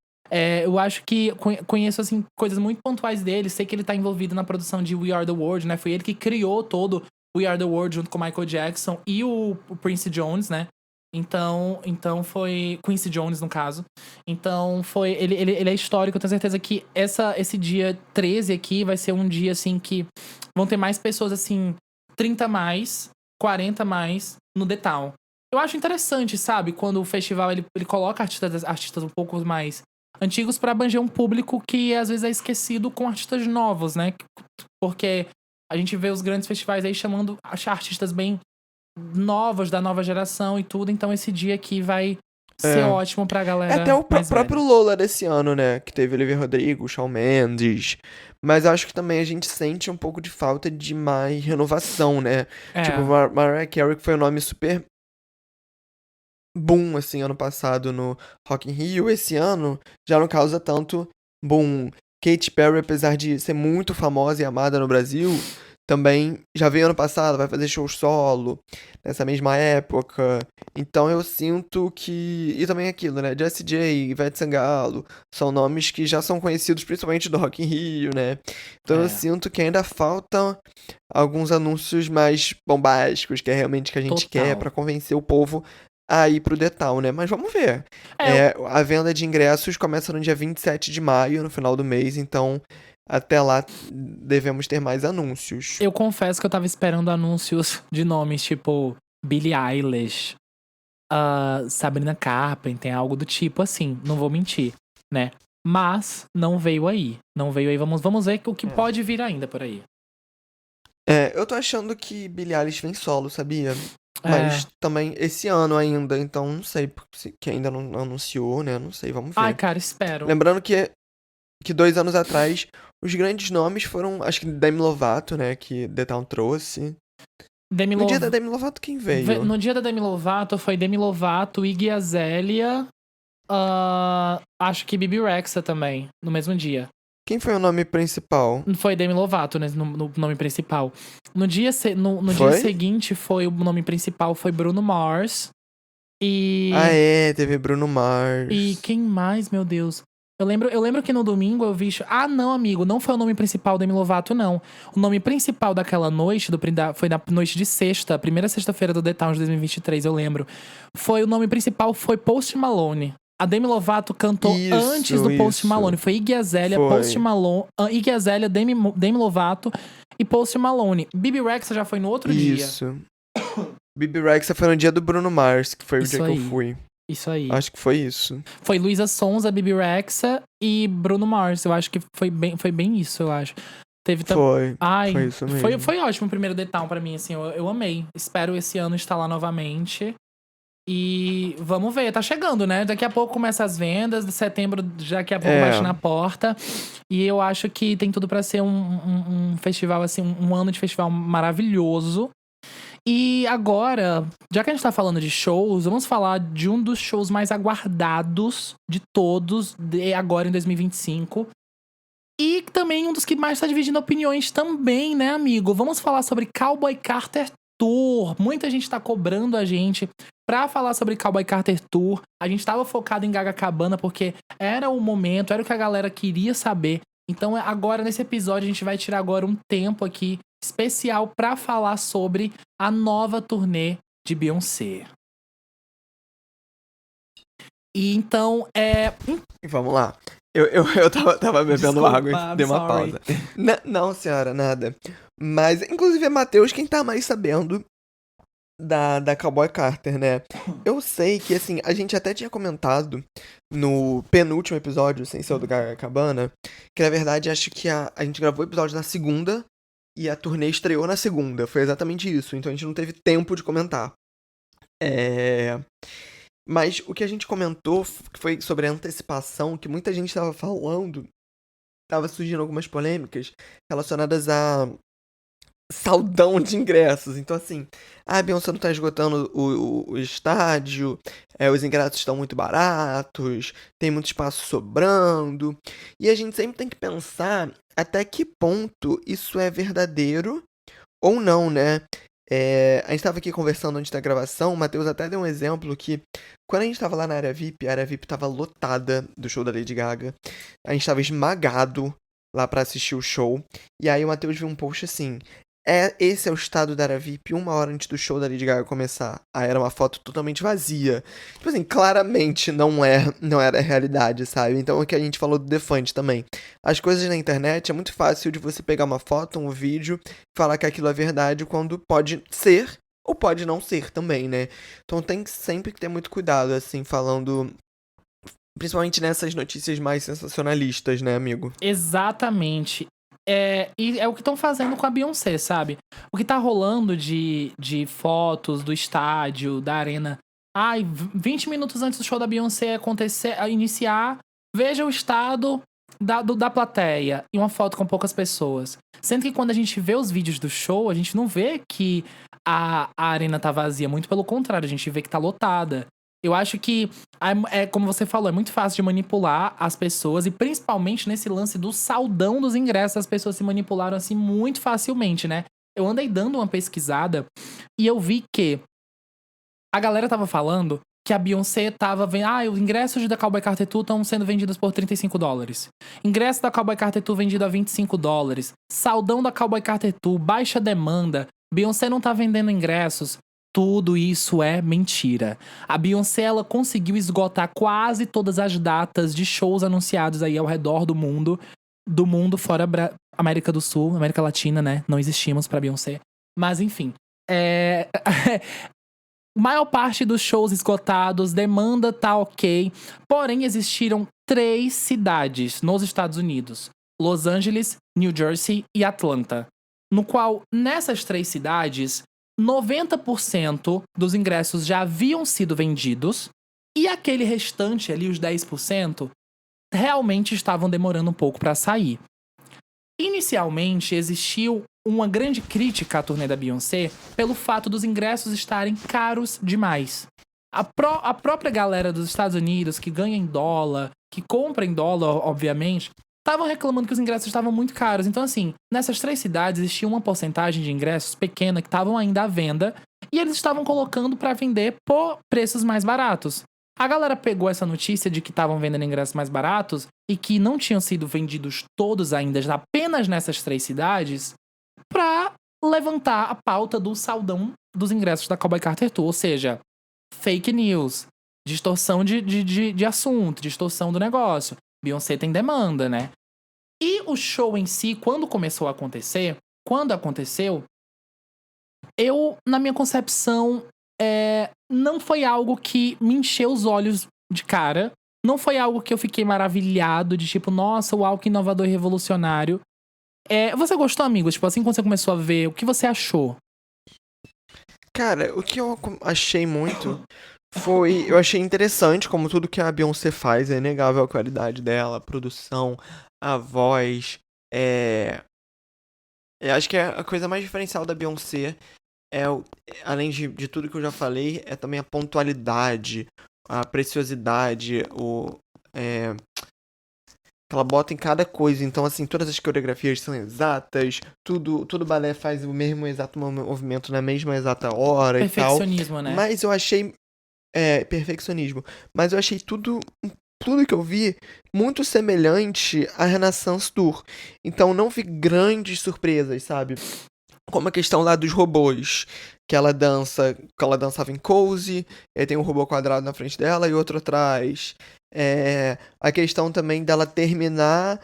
Eu acho que conheço, assim, coisas muito pontuais dele. Sei que ele tá envolvido na produção de We Are The World, né? Foi ele que criou todo We Are The World junto com o Michael Jackson e o Prince Jones, né? Então foi... Quincy Jones, no caso. Então foi... Ele é histórico. Eu tenho certeza que esse dia 13 aqui vai ser um dia, assim, que vão ter mais pessoas, assim, 30 mais, 40 mais no The Town. Eu acho interessante, sabe? Quando o festival ele coloca artistas um pouco mais antigos pra abranger um público que às vezes é esquecido com artistas novos, né? Porque a gente vê os grandes festivais aí chamando artistas bem novos, da nova geração e tudo. Então esse dia aqui vai ser ótimo pra galera Até o mais próprio velha. Lola desse ano, né? Que teve Olivia Rodrigo, Shawn Mendes. Mas acho que também a gente sente um pouco de falta de mais renovação, né? Tipo, É, Mariah Carey, que foi um nome super boom, assim, ano passado no Rock in Rio. Esse ano já não causa tanto boom. Katy Perry, apesar de ser muito famosa e amada no Brasil, também já veio ano passado, vai fazer show solo nessa mesma época. Então eu sinto que. E também aquilo, né? Jessie J, Ivete Sangalo, são nomes que já são conhecidos principalmente do Rock in Rio, né? Então eu é, sinto que ainda faltam alguns anúncios mais bombásticos, que é realmente o que a gente quer total. pra convencer o povo a ir pro The Town, né? Mas vamos ver. É, eu, A venda de ingressos começa no dia 27 de maio, no final do mês, então até lá devemos ter mais anúncios. eu confesso que eu tava esperando anúncios de nomes tipo Billie Eilish, Sabrina Carpenter, algo do tipo assim, não vou mentir, né? Mas não veio aí. Não veio aí. Vamos ver o que É. pode vir ainda por aí. Eu tô achando que Billie Eilish vem solo, sabia? É. Mas também esse ano ainda, então não sei que ainda não anunciou, né? Não sei, vamos Ai, ver. cara, espero. Lembrando que 2 anos atrás, os grandes nomes foram, acho que Demi Lovato, né? Que The Town trouxe. Demi No dia da Lovato. Demi Lovato, quem veio? No dia da Demi Lovato foi Demi Lovato, Iggy Azalea, acho que Bibi Rexa também, no mesmo dia. Quem foi o nome principal? Não foi Demi Lovato, né, no nome principal. No dia Foi? seguinte foi o nome principal foi Bruno Mars Ah, e teve Bruno e Mars. quem mais, meu Deus? Eu lembro que no domingo eu vi. Ah, não, amigo, não foi o nome principal Demi Lovato, não. O nome principal daquela noite, foi na noite de sexta, primeira sexta-feira do The Town de 2023, eu lembro. Foi o nome principal foi Post Malone. A Demi Lovato cantou antes Isso, do Post isso. Malone. Foi Iggy Azalea, Post Foi. Malone, Iggy Azalea, Demi Lovato e Post Malone. Bibi Rexa já foi no outro dia. Isso. Bibi Rexa foi no dia do Bruno Mars, que foi o dia Isso que eu aí. fui. Isso aí. Acho que foi isso. Foi Luísa Sonza, Bibi Rexa e Bruno Mars. Eu acho que foi bem isso, eu acho. Teve também. Foi. Foi Ai, isso foi, mesmo. foi ótimo o primeiro The Town pra mim, assim, eu amei. Espero esse ano estar lá novamente. E vamos ver, tá chegando, né? Daqui a pouco começa as vendas, de setembro daqui a pouco bate na porta. E eu acho que tem tudo pra ser um festival, assim, um ano de festival maravilhoso. E agora, já que a gente tá falando de shows, vamos falar de um dos shows mais aguardados de todos, agora em 2025. E também um dos que mais tá dividindo opiniões também, né, amigo? Vamos falar sobre Cowboy Carter Tour. Muita gente tá cobrando a gente pra falar sobre Cowboy Carter Tour. A gente tava focado em Gaga Cabana porque era o momento, era o que a galera queria saber. Então agora, nesse episódio, a gente vai tirar agora um tempo aqui especial pra falar sobre a nova turnê de Beyoncé. E então, Vamos lá. Eu tava bebendo Desculpa, água e I'm dei uma sorry. pausa. Não, senhora, nada. Mas, inclusive, é Matheus quem tá mais sabendo da Cowboy Carter, né? Eu sei que, assim, a gente até tinha comentado no penúltimo episódio, sem ser o do Gaga Cabana, que na verdade acho que a gente gravou o episódio na segunda e a turnê estreou na segunda. Foi exatamente isso. Então a gente não teve tempo de comentar. Mas o que a gente comentou foi sobre a antecipação, que muita gente estava falando, estava surgindo algumas polêmicas relacionadas a saldão de ingressos. Então, assim, a Beyoncé não tá esgotando o estádio, os ingressos estão muito baratos, tem muito espaço sobrando. E a gente sempre tem que pensar até que ponto isso é verdadeiro ou não, né? A gente tava aqui conversando antes da gravação, o Matheus até deu um exemplo que quando a gente tava lá na área VIP, a área VIP tava lotada do show da Lady Gaga. A gente tava esmagado lá pra assistir o show. E aí o Matheus viu um post assim: esse é o estado da área VIP 1 hora antes do show da Lady Gaga começar. Aí era uma foto totalmente vazia. Tipo assim, claramente não era a realidade, sabe? Então é o que a gente falou do Defante também. As coisas na internet é muito fácil de você pegar uma foto, um vídeo, falar que aquilo é verdade quando pode ser ou pode não ser também, né? Então tem que sempre que ter muito cuidado, assim, falando. Principalmente nessas notícias mais sensacionalistas, né, amigo? Exatamente. E é o que estão fazendo com a Beyoncé, sabe? O que tá rolando de fotos do estádio, da arena. Ai, 20 minutos antes do show da Beyoncé iniciar, veja o estado da plateia. E uma foto com poucas pessoas. Sendo que quando a gente vê os vídeos do show, a gente não vê que a arena tá vazia. Muito pelo contrário, a gente vê que tá lotada. Eu acho que, como você falou, é muito fácil de manipular as pessoas. E principalmente nesse lance do saldão dos ingressos, as pessoas se manipularam assim muito facilmente, né? Eu andei dando uma pesquisada e eu vi que a galera tava falando que a Beyoncé tava vendo. Os ingressos da Cowboy Carter Tour estão sendo vendidos por $35. Ingresso da Cowboy Carter Tour vendido a $25. Saldão da Cowboy Carter Tour, baixa demanda. Beyoncé não tá vendendo ingressos. Tudo isso é mentira. A Beyoncé, ela conseguiu esgotar quase todas as datas de shows anunciados aí ao redor do mundo. Do mundo fora América do Sul, América Latina, né? Não existimos pra Beyoncé. Mas, enfim. Maior parte dos shows esgotados, demanda tá ok. Porém, existiram 3 cidades nos Estados Unidos. Los Angeles, New Jersey e Atlanta. No qual, nessas 3 cidades, 90% dos ingressos já haviam sido vendidos. E aquele restante ali, os 10%, realmente estavam demorando um pouco para sair. Inicialmente, existiu uma grande crítica à turnê da Beyoncé pelo fato dos ingressos estarem caros demais. A própria galera dos Estados Unidos, que ganha em dólar, que compra em dólar, obviamente, estavam reclamando que os ingressos estavam muito caros. Então, assim, nessas 3 cidades existia uma porcentagem de ingressos pequena que estavam ainda à venda e eles estavam colocando para vender por preços mais baratos. A galera pegou essa notícia de que estavam vendendo ingressos mais baratos e que não tinham sido vendidos todos ainda, apenas nessas 3 cidades, pra levantar a pauta do saldão dos ingressos da Cowboy Carter Tour. Ou seja, fake news, distorção de assunto, distorção do negócio. Beyoncé tem demanda, né? E o show em si, quando aconteceu, eu, na minha concepção, não foi algo que me encheu os olhos de cara. Não foi algo que eu fiquei maravilhado, de tipo, nossa, uau, que inovador e revolucionário. Você gostou, amigo? Tipo, assim, quando você começou a ver, o que você achou? Cara, o que eu achei muito foi. Eu achei interessante, como tudo que a Beyoncé faz, é inegável a qualidade dela, a produção, a voz. Eu acho que a coisa mais diferencial da Beyoncé além de tudo que eu já falei, é também a pontualidade, a preciosidade, que ela bota em cada coisa. Então, assim, todas as coreografias são exatas, tudo balé faz o mesmo exato movimento na mesma exata hora e tal. Perfeccionismo, né? Mas eu achei. Perfeccionismo. Mas eu achei tudo que eu vi muito semelhante à Renaissance Tour. Então não vi grandes surpresas, sabe? Como a questão lá dos robôs, que ela dançava em Cozy, e aí tem um robô quadrado na frente dela e outro atrás. A questão também dela terminar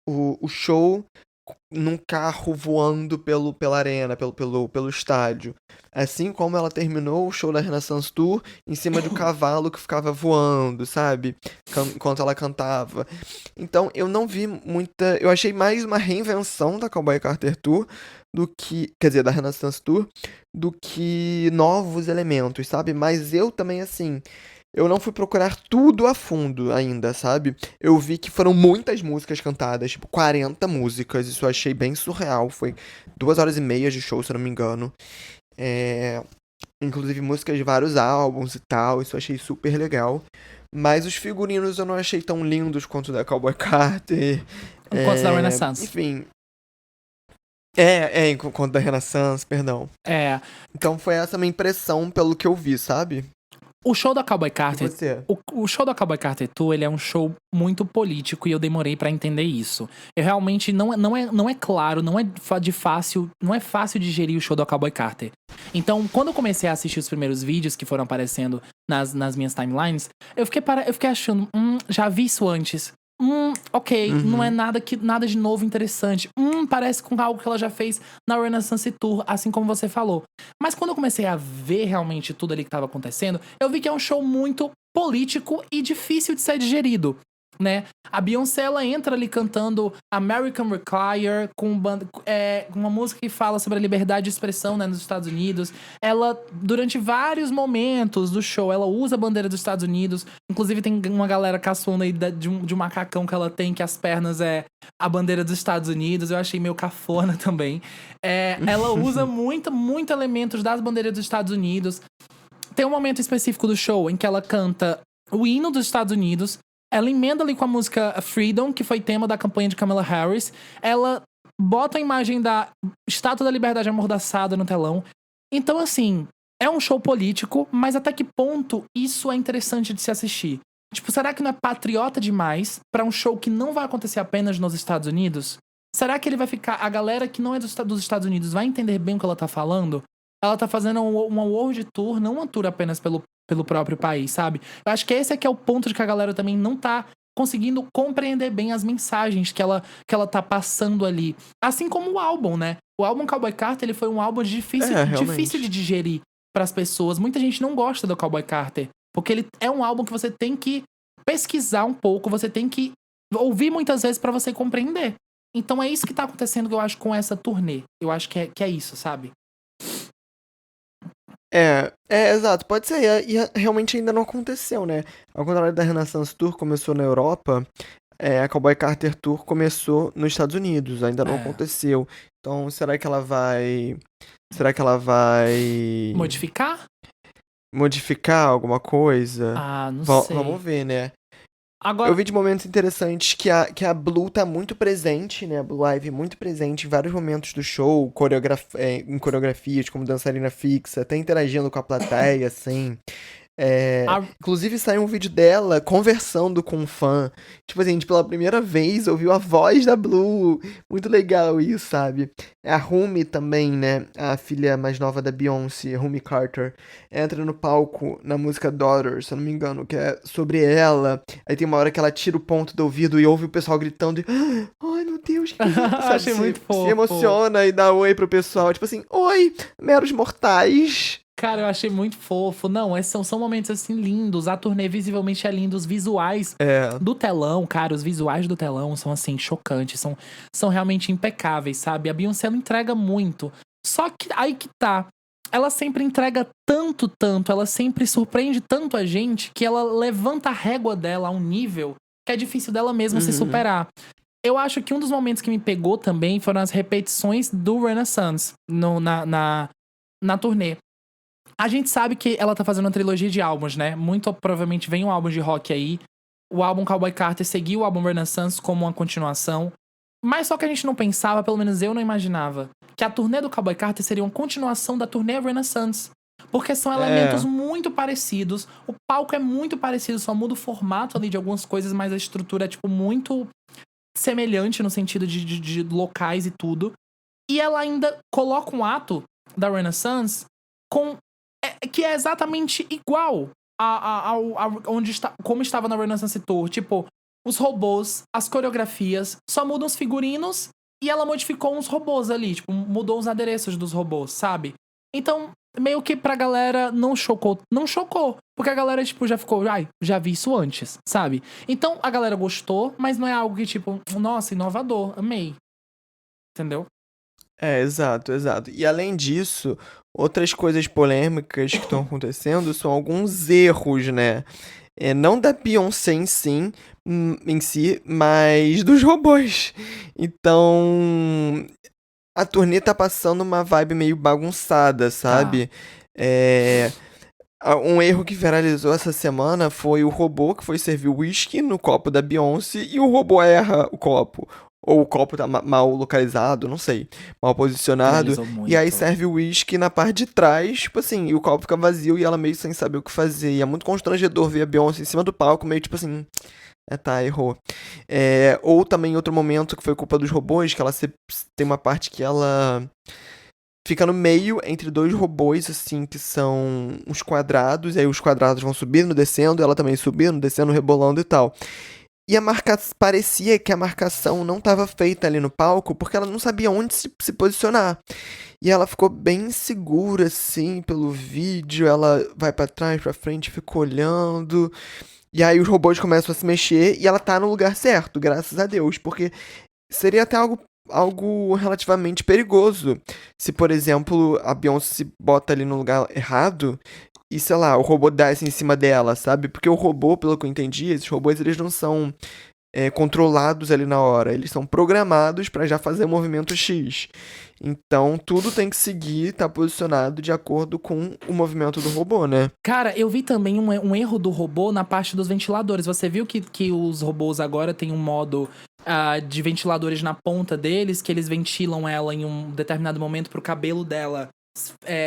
o show num carro voando pela arena, pelo estádio. Assim como ela terminou o show da Renaissance Tour em cima de um cavalo que ficava voando, sabe? Enquanto ela cantava. Então eu não vi muita. Eu achei mais uma reinvenção da Cowboy Carter Tour do que. Quer dizer, da Renaissance Tour, do que novos elementos, sabe? Mas eu também, assim. Eu não fui procurar tudo a fundo ainda, sabe? Eu vi que foram muitas músicas cantadas, tipo 40 músicas, isso eu achei bem surreal. Foi 2 horas e meia de show, se eu não me engano. Inclusive músicas de vários álbuns e tal, isso eu achei super legal. Mas os figurinos eu não achei tão lindos quanto o da Cowboy Carter. Quanto da Renaissance. Enfim. Quanto da Renaissance, perdão. Então foi essa minha impressão pelo que eu vi, sabe? O show da Cowboy Carter, E você? o show da Cowboy Carter Tour, ele é um show muito político e eu demorei pra entender isso. Eu realmente não é claro, não é fácil digerir o show da Cowboy Carter. Então, quando eu comecei a assistir os primeiros vídeos que foram aparecendo nas minhas timelines, eu fiquei achando, já vi isso antes. ok, não é Uhum. nada de novo interessante. Parece com algo que ela já fez na Renaissance Tour, assim como você falou. Mas quando eu comecei a ver realmente tudo ali que tava acontecendo, eu vi que é um show muito político e difícil de ser digerido, né? A Beyoncé, ela entra ali cantando American Recliner, com uma música que fala sobre a liberdade de expressão, né, nos Estados Unidos. Ela, durante vários momentos do show, ela usa a bandeira dos Estados Unidos. Inclusive, tem uma galera caçoando aí de um macacão que ela tem, que as pernas é a bandeira dos Estados Unidos. Eu achei meio cafona também. Ela usa muito elementos das bandeiras dos Estados Unidos. Tem um momento específico do show em que ela canta o hino dos Estados Unidos. Ela emenda ali com a música Freedom, que foi tema da campanha de Kamala Harris. Ela bota a imagem da Estátua da Liberdade amordaçada no telão. Então, assim, é um show político, mas até que ponto isso é interessante de se assistir? Tipo, será que não é patriota demais pra um show que não vai acontecer apenas nos Estados Unidos? Será que ele vai ficar... A galera que não é dos Estados Unidos vai entender bem o que ela tá falando? Ela tá fazendo uma World Tour, não uma tour apenas pelo próprio país, sabe? Eu acho que esse é que é o ponto de que a galera também não tá conseguindo compreender bem as mensagens que ela tá passando ali. Assim como o álbum, né? O álbum Cowboy Carter, ele foi um álbum difícil de Realmente. digerir pras pessoas. Muita gente não gosta do Cowboy Carter, porque ele é um álbum que você tem que pesquisar um pouco, você tem que ouvir muitas vezes pra você compreender. Então é isso que tá acontecendo, que eu acho, com essa turnê. Eu acho que é isso, sabe? Exato, pode ser, realmente ainda não aconteceu, né? Ao contrário da Renaissance Tour, começou na Europa, a Cowboy Carter Tour começou nos Estados Unidos, ainda não É. aconteceu. Então, será que ela vai Modificar? modificar alguma coisa? Ah, não sei. Vamos ver, né? Eu Agora. vi de momentos interessantes que a Blue tá muito presente, né? A Blue Ivy muito presente em vários momentos do show, em coreografias, como dançarina fixa, até interagindo com a plateia, assim. A, Inclusive saiu um vídeo dela conversando com um fã. Tipo assim, pela primeira vez ouviu a voz da Blue. Muito legal isso, sabe? A Rumi também, né? A filha mais nova da Beyoncé, Rumi Carter, entra no palco na música Daughter, se eu não me engano, que é sobre ela. Aí tem uma hora que ela tira o ponto do ouvido e ouve o pessoal gritando. Ai, meu Deus, sabe? achei muito Se fofo. emociona e dá oi pro pessoal. Tipo assim, oi, meros mortais. Cara, eu achei muito fofo. Não, são momentos assim lindos. A turnê visivelmente é linda. Os visuais É. do telão, cara, os visuais do telão são assim, chocantes. São realmente impecáveis, sabe? A Beyoncé ela entrega muito. Só que aí que tá. Ela sempre entrega tanto, ela sempre surpreende tanto a gente que ela levanta a régua dela a um nível que é difícil dela mesma se Uhum. superar. Eu acho que um dos momentos que me pegou também foram as repetições do Renaissance na turnê. A gente sabe que ela tá fazendo uma trilogia de álbuns, né? Muito provavelmente vem um álbum de rock aí. O álbum Cowboy Carter seguiu o álbum Renaissance como uma continuação. Mas só que a gente não pensava, pelo menos eu não imaginava, que a turnê do Cowboy Carter seria uma continuação da turnê Renaissance. Porque são elementos É. muito parecidos. O palco é muito parecido, só muda o formato ali de algumas coisas, mas a estrutura é, tipo, muito semelhante no sentido de locais e tudo. E ela ainda coloca um ato da Renaissance com que é exatamente igual como estava na Renaissance Tour. Tipo, os robôs, as coreografias, só mudam os figurinos e ela modificou uns robôs ali. Tipo, mudou os adereços dos robôs, sabe? Então, meio que pra galera não chocou. Não chocou. Porque a galera, tipo, já ficou, ai, já vi isso antes, sabe? Então, a galera gostou, mas não é algo que, tipo, nossa, inovador, amei. Entendeu? Exato, exato. E além disso, outras coisas polêmicas que estão acontecendo são alguns erros, né? Não da Beyoncé em si, mas dos robôs. Então, a turnê tá passando uma vibe meio bagunçada, Tá. sabe? É, um erro que viralizou essa semana foi o robô que foi servir whisky no copo da Beyoncé e o robô erra o copo. Ou o copo tá mal localizado, não sei. Mal posicionado. Viralizou E aí muito. serve o whisky na parte de trás, tipo assim, e o copo fica vazio e ela meio sem saber o que fazer. E é muito constrangedor ver a Beyoncé em cima do palco, meio tipo assim. Tá, errou. Ou também outro momento que foi culpa dos robôs, que ela tem uma parte que ela fica no meio entre dois robôs, assim, que são uns quadrados, e aí os quadrados vão subindo, descendo, ela também subindo, descendo, rebolando e tal. E parecia que a marcação não estava feita ali no palco, porque ela não sabia onde se posicionar. E ela ficou bem insegura, assim, pelo vídeo. Ela vai pra trás, pra frente, fica olhando. E aí os robôs começam a se mexer e ela tá no lugar certo, graças a Deus. Porque seria até algo relativamente perigoso. Se, por exemplo, a Beyoncé se bota ali no lugar errado e, sei lá, o robô desce em cima dela, sabe? Porque o robô, pelo que eu entendi, esses robôs eles não são controlados ali na hora. Eles são programados pra já fazer o movimento X. Então, tudo tem que seguir, tá posicionado de acordo com o movimento do robô, né? Cara, eu vi também um erro do robô na parte dos ventiladores. Você viu que os robôs agora têm um modo de ventiladores na ponta deles, que eles ventilam ela em um determinado momento pro cabelo dela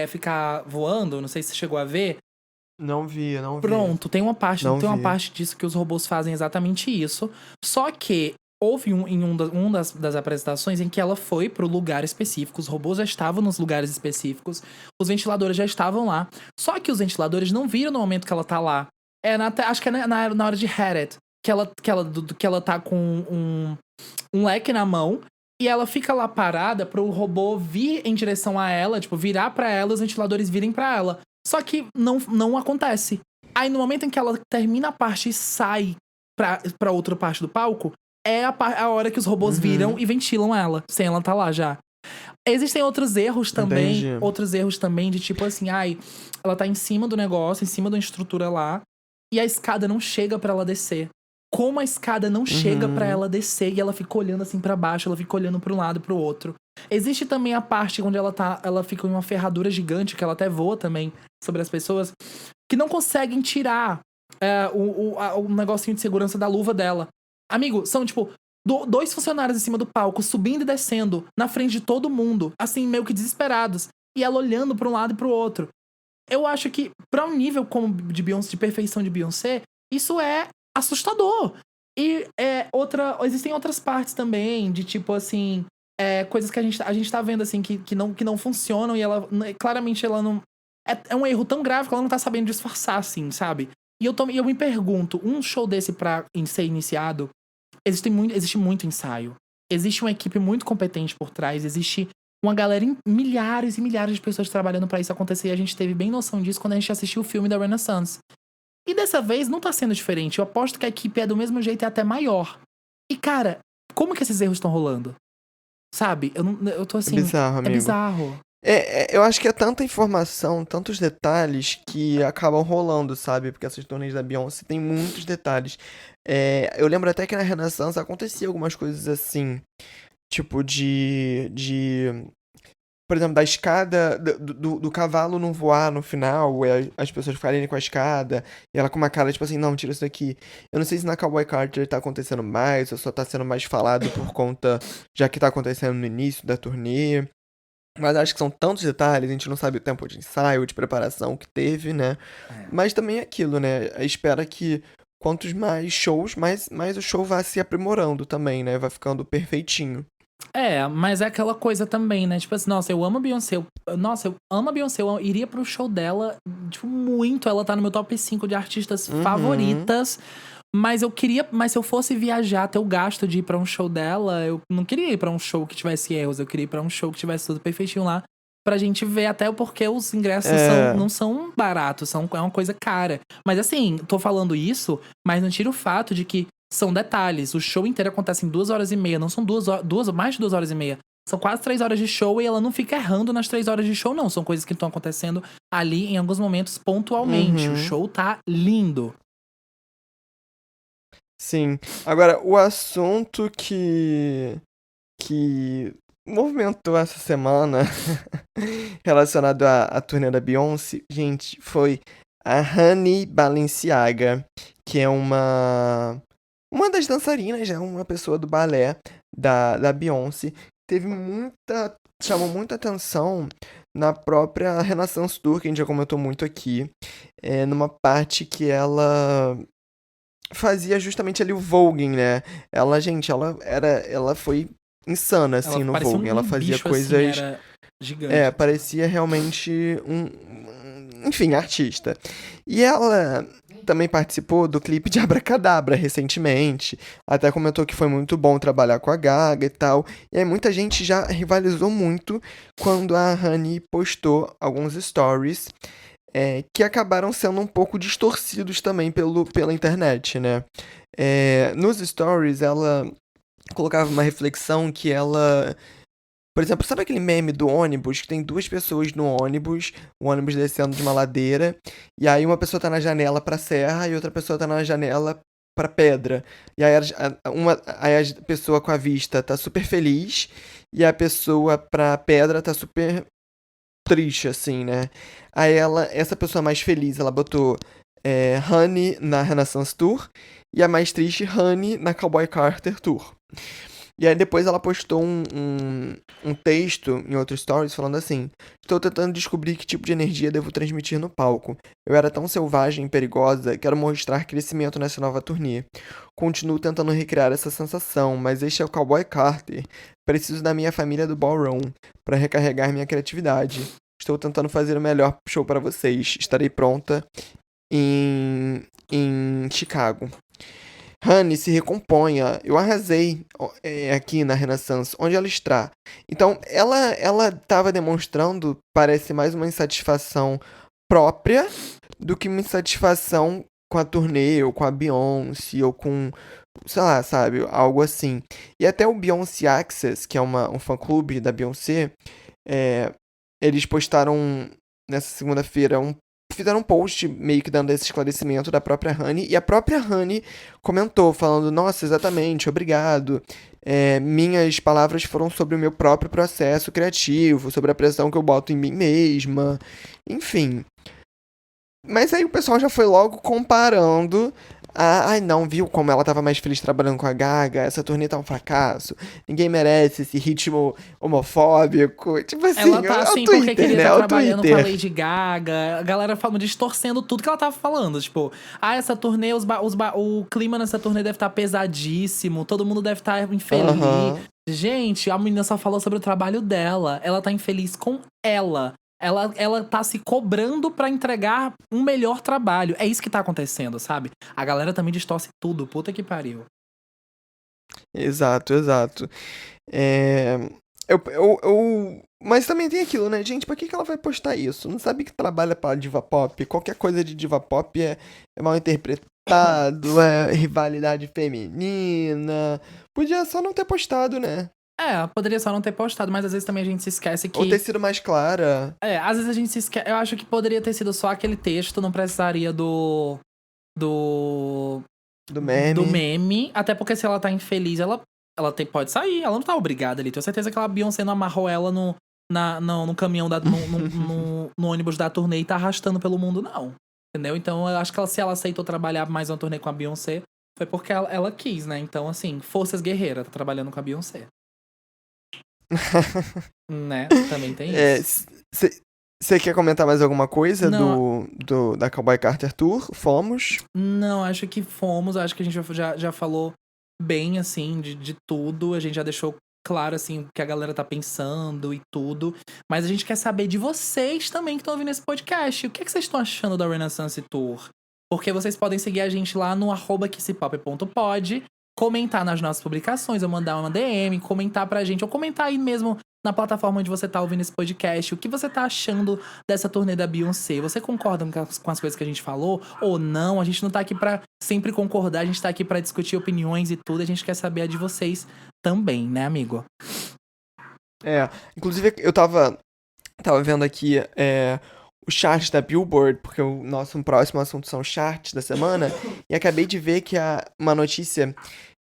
ficar voando? Não sei se você chegou a ver. Não vi. Pronto, tem uma parte Vi. disso que os robôs fazem exatamente isso. Só que houve uma das apresentações em que ela foi pro lugar específico, os robôs já estavam nos lugares específicos, os ventiladores já estavam lá. Só que os ventiladores não viram no momento que ela tá lá. Acho que é na hora de Had It, que ela tá com um leque na mão. E ela fica lá parada pro robô vir em direção a ela, tipo, virar pra ela, os ventiladores virem pra ela. Só que não acontece. Aí no momento em que ela termina a parte e sai pra outra parte do palco, é a hora que os robôs viram e ventilam ela, sem ela tá lá já. Existem outros erros também. Entendi. Outros erros também de tipo assim, ela tá em cima do negócio, em cima da estrutura lá, e a escada não chega pra ela descer. Como a escada não chega pra ela descer e ela fica olhando assim pra baixo, ela fica olhando pra um lado e pro outro. Existe também a parte onde ela fica em uma ferradura gigante, que ela até voa também sobre as pessoas, que não conseguem tirar o negocinho de segurança da luva dela. Amigo, são tipo dois funcionários em cima do palco, subindo e descendo, na frente de todo mundo, assim, meio que desesperados. E ela olhando pra um lado e pro outro. Eu acho que, pra um nível como de Beyoncé, de perfeição de Beyoncé, isso é assustador. E existem outras partes também, de tipo assim, coisas que a gente tá vendo assim, que não funcionam, e ela, claramente, ela não. É um erro tão grave que ela não tá sabendo disfarçar, assim, sabe? E eu me pergunto, um show desse pra ser iniciado, existe muito ensaio. Existe uma equipe muito competente por trás, existe uma galera, milhares e milhares de pessoas trabalhando pra isso acontecer, e a gente teve bem noção disso quando a gente assistiu o filme da Renaissance. E dessa vez não tá sendo diferente. Eu aposto que a equipe é do mesmo jeito e até maior. E, cara, como que esses erros estão rolando? Sabe? Eu tô assim. É bizarro, amigo. É bizarro. Eu acho que é tanta informação, tantos detalhes que acabam rolando, sabe? Porque essas turnês da Beyoncé tem muitos detalhes. Eu lembro até que na Renaissance acontecia algumas coisas assim. Tipo por exemplo, da escada, do cavalo não voar no final, e as pessoas ficarem com a escada, e ela com uma cara tipo assim, não, tira isso daqui. Eu não sei se na Cowboy Carter tá acontecendo mais, ou só tá sendo mais falado por conta, já que tá acontecendo no início da turnê. Mas acho que são tantos detalhes, a gente não sabe o tempo de ensaio, de preparação que teve, né? Mas também é aquilo, né? Espera que quantos mais shows, mais o show vai se aprimorando também, né? Vai ficando perfeitinho. Mas é aquela coisa também, né? Tipo assim, nossa, eu amo a Beyoncé. Eu amo a Beyoncé. Eu iria pro show dela, tipo, muito. Ela tá no meu top 5 de artistas favoritas. Mas se eu fosse viajar, ter o gasto de ir pra um show dela, eu não queria ir pra um show que tivesse erros. Eu queria ir pra um show que tivesse tudo perfeitinho lá. Pra gente ver, até porque os ingressos não são baratos, é uma coisa cara. Mas assim, tô falando isso, mas não tira o fato de que são detalhes. O show inteiro acontece em 2h30, não são mais de 2h30. São quase 3 horas de show e ela não fica errando nas 3 horas de show, não. São coisas que estão acontecendo ali em alguns momentos pontualmente. O show tá lindo. Sim. Agora, o assunto que movimentou essa semana relacionado à turnê da Beyoncé, gente, foi a Honey Balenciaga, que é uma das dançarinas, né, uma pessoa do balé da Beyoncé, chamou muita atenção na própria Renaissance Tour, que a gente já comentou muito aqui, numa parte que ela fazia justamente ali o voguing, né? Ela foi insana, assim, no voguing. Ela fazia coisas... Assim, era gigante. parecia realmente enfim, artista. E ela também participou do clipe de Abracadabra recentemente. Até comentou que foi muito bom trabalhar com a Gaga e tal. E aí muita gente já rivalizou muito quando a Honey postou alguns stories que acabaram sendo um pouco distorcidos também pela internet, né? Nos stories, ela colocava uma reflexão que ela... Por exemplo, sabe aquele meme do ônibus, que tem duas pessoas no ônibus, o ônibus descendo de uma ladeira, e aí uma pessoa tá na janela pra serra e outra pessoa tá na janela pra pedra. E aí aí a pessoa com a vista tá super feliz, e a pessoa pra pedra tá super triste, assim, né? Aí essa pessoa mais feliz, ela botou Honey na Renaissance Tour, e a mais triste, Honey na Cowboy Carter Tour. E aí depois ela postou um texto em outro stories falando assim: estou tentando descobrir que tipo de energia devo transmitir no palco. Eu era tão selvagem e perigosa, quero mostrar crescimento nessa nova turnê. Continuo tentando recriar essa sensação, mas este é o Cowboy Carter. Preciso da minha família do ballroom para recarregar minha criatividade. Estou tentando fazer o melhor show para vocês. Estarei pronta em Chicago. Honey, se recomponha. Eu arrasei aqui na Renaissance, onde ela está. Então, ela estava demonstrando, parece mais uma insatisfação própria do que uma insatisfação com a turnê, ou com a Beyoncé, ou com, sei lá, sabe, algo assim. E até o Beyoncé Access, que é um fã-clube da Beyoncé, eles postaram nessa segunda-feira fizeram um post meio que dando esse esclarecimento da própria Honey, e a própria Honey comentou, falando: nossa, exatamente, obrigado. Minhas palavras foram sobre o meu próprio processo criativo, sobre a pressão que eu boto em mim mesma, enfim. Mas aí o pessoal já foi logo comparando. Ai, não, viu como ela tava mais feliz trabalhando com a Gaga? Essa turnê tá um fracasso. Ninguém merece esse ritmo homofóbico. Tipo assim, Ela tá é o assim Twitter, porque queria né? estar É o trabalhando com a Twitter. Lady Gaga. A galera falando, distorcendo tudo que ela tava falando. Tipo, essa turnê, o clima nessa turnê deve estar pesadíssimo. Todo mundo deve estar infeliz. Aham. Gente, a menina só falou sobre o trabalho dela. Ela tá infeliz com ela. Ela tá se cobrando pra entregar um melhor trabalho. É isso que tá acontecendo, sabe? A galera também distorce tudo. Puta que pariu. Exato, exato. É, mas também tem aquilo, né? Gente, pra que ela vai postar isso? Não sabe que trabalha pra diva pop? Qualquer coisa de diva pop é mal interpretado, é rivalidade feminina. Podia só não ter postado, né? Poderia só não ter postado, mas às vezes também a gente se esquece Ou ter que. sido mais clara Às vezes a gente se esquece. Eu acho que poderia ter sido só aquele texto, não precisaria do. do Do meme. meme. Até porque se ela tá infeliz, pode sair. Ela não tá obrigada ali. Tenho certeza que a Beyoncé não amarrou ela no caminhão, no ônibus da turnê e tá arrastando pelo mundo, não. Entendeu? Então eu acho que se ela aceitou trabalhar mais uma turnê com a Beyoncé, foi porque ela quis, né? Então, assim, forças guerreiras, tá trabalhando com a Beyoncé. Né? Também tem isso. Você quer comentar mais alguma coisa Não, da Cowboy Carter Tour? Fomos. não, acho que fomos. Acho que a gente já falou bem, assim, de tudo. A gente já deixou claro, assim, o que a galera tá pensando e tudo. Mas a gente quer saber de vocês também que estão ouvindo esse podcast. O que vocês estão achando da Renaissance Tour? Porque vocês podem seguir a gente lá no @kissipop.pod, comentar nas nossas publicações, ou mandar uma DM, comentar pra gente, ou comentar aí mesmo na plataforma onde você tá ouvindo esse podcast, o que você tá achando dessa turnê da Beyoncé. Você concorda com as coisas que a gente falou ou não? A gente não tá aqui pra sempre concordar, a gente tá aqui pra discutir opiniões e tudo, a gente quer saber a de vocês também, né, amigo? Inclusive eu tava vendo aqui o chart da Billboard, porque o nosso próximo assunto são charts da semana, e acabei de ver que uma notícia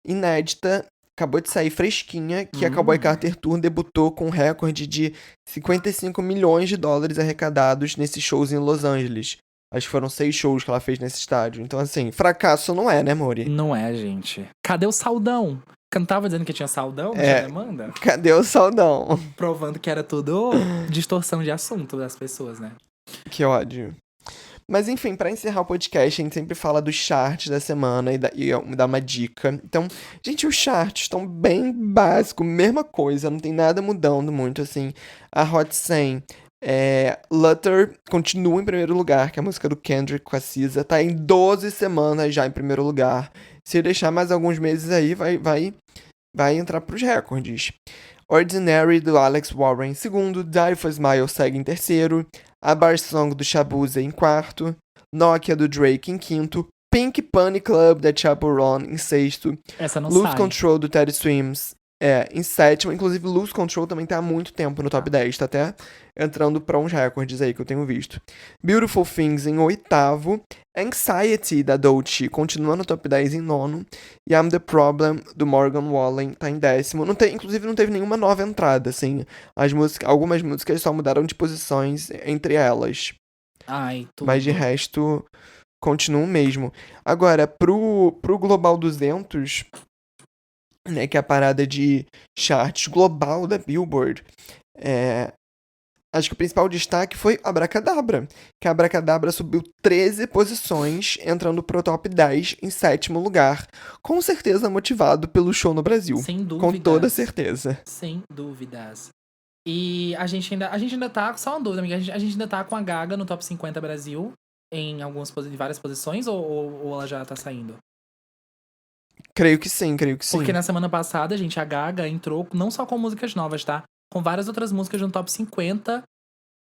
inédita acabou de sair fresquinha, que a Cowboy Carter Tour debutou com um recorde de 55 milhões de dólares arrecadados nesses shows em Los Angeles. Acho que foram 6 shows que ela fez nesse estádio. Então, assim, fracasso não é, né, Mori? Não é, gente. Cadê o saldão? Cantava dizendo que tinha saldão, não tinha demanda? Cadê o saudão? Provando que era tudo distorção de assunto das pessoas, né? Que ódio. Mas enfim, pra encerrar o podcast, a gente sempre fala dos charts da semana e dá uma dica. Então, gente, os charts estão bem básicos, mesma coisa, não tem nada mudando muito, assim. A Hot 100 Luther continua em primeiro lugar, que é a música do Kendrick com a SZA. Tá em 12 semanas já em primeiro lugar. Se deixar mais alguns meses aí, vai entrar pros recordes. Ordinary, do Alex Warren, em segundo. Die for Smile segue em terceiro. A Bar Song, do Shabuza, em quarto. Nokia, do Drake, em quinto. Pink Pony Club, da Chappell Roan, em sexto. Essa não Lose sai. Control, do Teddy Swims, em sétimo. Inclusive, Lose Control também tá há muito tempo no top 10. Tá até entrando pra uns recordes aí que eu tenho visto. Beautiful Things, em oitavo. Anxiety, da Dolce, continua no top 10 em nono. E I'm the Problem, do Morgan Wallen, tá em décimo. Inclusive, não teve nenhuma nova entrada, assim. Algumas músicas só mudaram de posições entre elas. Ai, tudo. Mas de resto, continua o mesmo. Agora, pro Global 200, né, que é a parada de charts global da Billboard, acho que o principal destaque foi Abracadabra, que a Abracadabra subiu 13 posições, entrando pro top 10 em sétimo lugar, com certeza motivado pelo show no Brasil. Sem dúvidas. Com toda certeza. Sem dúvidas. E a gente ainda tá, só uma dúvida, amiga, a gente ainda tá com a Gaga no top 50 Brasil, em várias posições, ou ela já tá saindo? Creio que sim. Porque na semana passada, gente, a Gaga entrou não só com músicas novas, tá? Com várias outras músicas no top 50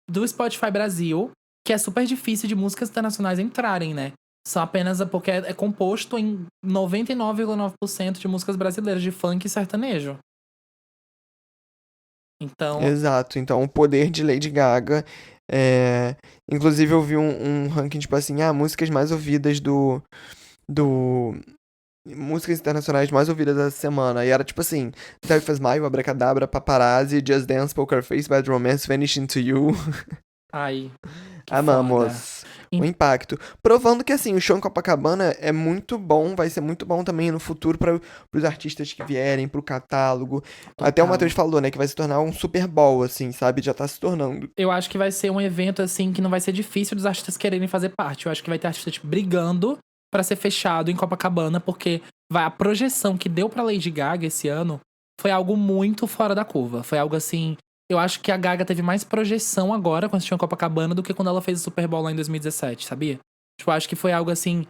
do Spotify Brasil, que é super difícil de músicas internacionais entrarem, né? São apenas porque é composto em 99,9% de músicas brasileiras, de funk e sertanejo. Então, Exato, então o poder de Lady Gaga. Inclusive eu vi um ranking tipo assim, músicas mais ouvidas do músicas internacionais mais ouvidas da semana. E era tipo assim, Die for Smile, Abracadabra, Paparazzi, Just Dance, Poker Face, Bad Romance, Vanish Into You. ai, que Amamos. O impacto. Provando que, assim, o show em Copacabana é muito bom, vai ser muito bom também no futuro para os artistas que vierem, pro catálogo. Total. Até o Matheus falou, né, que vai se tornar um Super Bowl, assim, sabe? Já tá se tornando. Eu acho que vai ser um evento, assim, que não vai ser difícil dos artistas quererem fazer parte. Eu acho que vai ter artistas brigando pra ser fechado em Copacabana, porque a projeção que deu pra Lady Gaga esse ano foi algo muito fora da curva. Foi algo assim. Eu acho que a Gaga teve mais projeção agora quando assistiu em Copacabana do que quando ela fez o Super Bowl lá em 2017, sabia? Tipo, eu acho que foi algo assim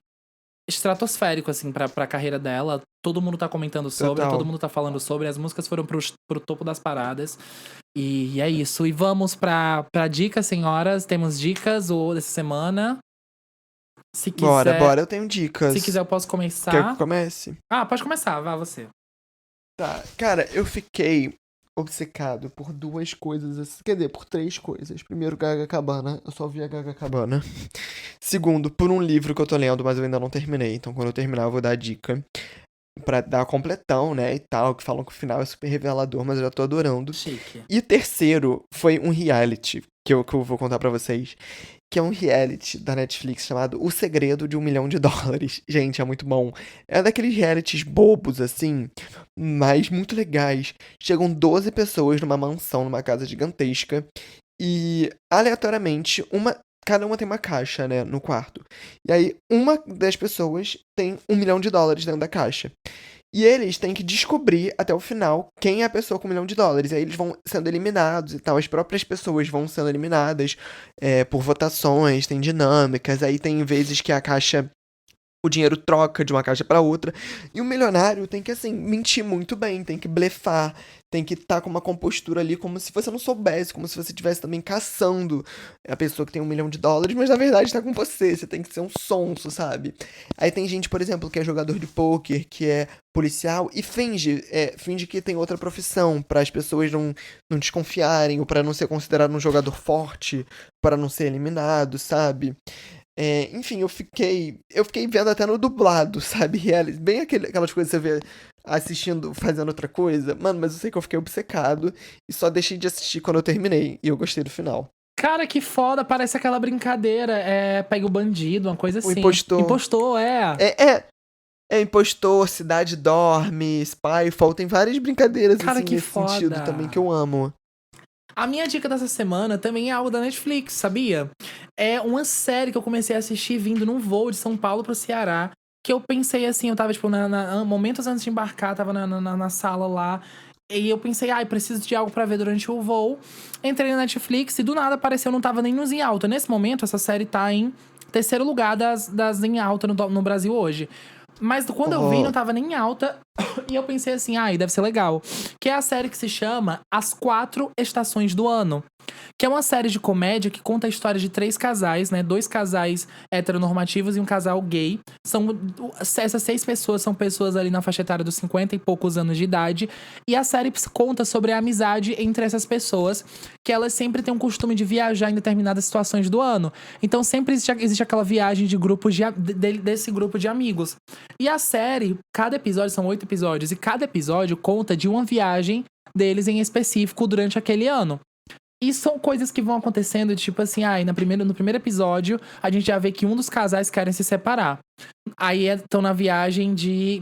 estratosférico, assim, pra carreira dela. Todo mundo tá comentando sobre, Total. todo mundo tá falando sobre. As músicas foram pro topo das paradas. E é isso. E vamos pra dicas, senhoras. Temos dicas dessa semana. Se quiser. Bora, eu tenho dicas. Se quiser, eu posso começar. Quer que eu comece? Pode começar, vá você. Tá, cara, eu fiquei obcecado por duas coisas, quer dizer, por três coisas. Primeiro, Gaga Cabana, eu só vi a Gaga Cabana. Segundo, por um livro que eu tô lendo, mas eu ainda não terminei, então quando eu terminar eu vou dar a dica. Pra dar completão, né, e tal, que falam que o final é super revelador, mas eu já tô adorando. Chique. E terceiro, foi um reality, que eu vou contar pra vocês, que é um reality da Netflix chamado O Segredo de $1 Milhão. Gente, é muito bom. É daqueles realities bobos, assim, mas muito legais. Chegam 12 pessoas numa mansão, numa casa gigantesca, e aleatoriamente, cada uma tem uma caixa, né, no quarto. E aí, uma das pessoas tem $1 milhão dentro da caixa. E eles têm que descobrir até o final quem é a pessoa com $1 milhão. E aí eles vão sendo eliminados e tal. As próprias pessoas vão sendo eliminadas por votações, tem dinâmicas. Aí tem vezes que a caixa. O dinheiro troca de uma caixa pra outra. E o milionário tem que, assim, mentir muito bem, tem que blefar, tem que estar com uma compostura ali como se você não soubesse, como se você estivesse também caçando a pessoa que tem $1 milhão, mas na verdade tá com você tem que ser um sonso, sabe? Aí tem gente, por exemplo, que é jogador de pôquer, que é policial e finge que tem outra profissão, para as pessoas não desconfiarem, ou pra não ser considerado um jogador forte, para não ser eliminado, sabe? Enfim, eu fiquei vendo até no dublado, sabe? Bem aquelas coisas que você vê assistindo, fazendo outra coisa. Mano, mas eu sei que eu fiquei obcecado e só deixei de assistir quando eu terminei. E eu gostei do final. Cara, que foda, parece aquela brincadeira. Pega o bandido, uma coisa assim. O impostor. Impostor, Impostor, Cidade Dorme, Spyfall, tem várias brincadeiras Cara, assim que nesse foda. sentido também que eu amo. A minha dica dessa semana também é algo da Netflix, sabia? É uma série que eu comecei a assistir vindo num voo de São Paulo pro Ceará. Que eu pensei assim, eu tava, tipo, momentos antes de embarcar, tava na sala lá. E eu pensei, preciso de algo pra ver durante o voo. Entrei na Netflix e do nada apareceu, não tava nem nos em alta. Nesse momento, essa série tá em terceiro lugar das em alta no Brasil hoje. Mas quando eu vi, não tava nem em alta. E eu pensei assim, deve ser legal. Que é a série que se chama As 4 Estações do Ano. Que é uma série de comédia que conta a história de 3 casais, né? 2 casais heteronormativos e um casal gay. Essas 6 pessoas são pessoas ali na faixa etária dos 50 e poucos anos de idade. E a série conta sobre a amizade entre essas pessoas, que elas sempre têm um costume de viajar em determinadas situações do ano. Então sempre existe aquela viagem de grupos desse grupo de amigos. E a série, cada episódio, são 8 episódios, e cada episódio conta de uma viagem deles em específico durante aquele ano. E são coisas que vão acontecendo, tipo assim, no primeiro episódio, a gente já vê que um dos casais querem se separar. Aí estão na viagem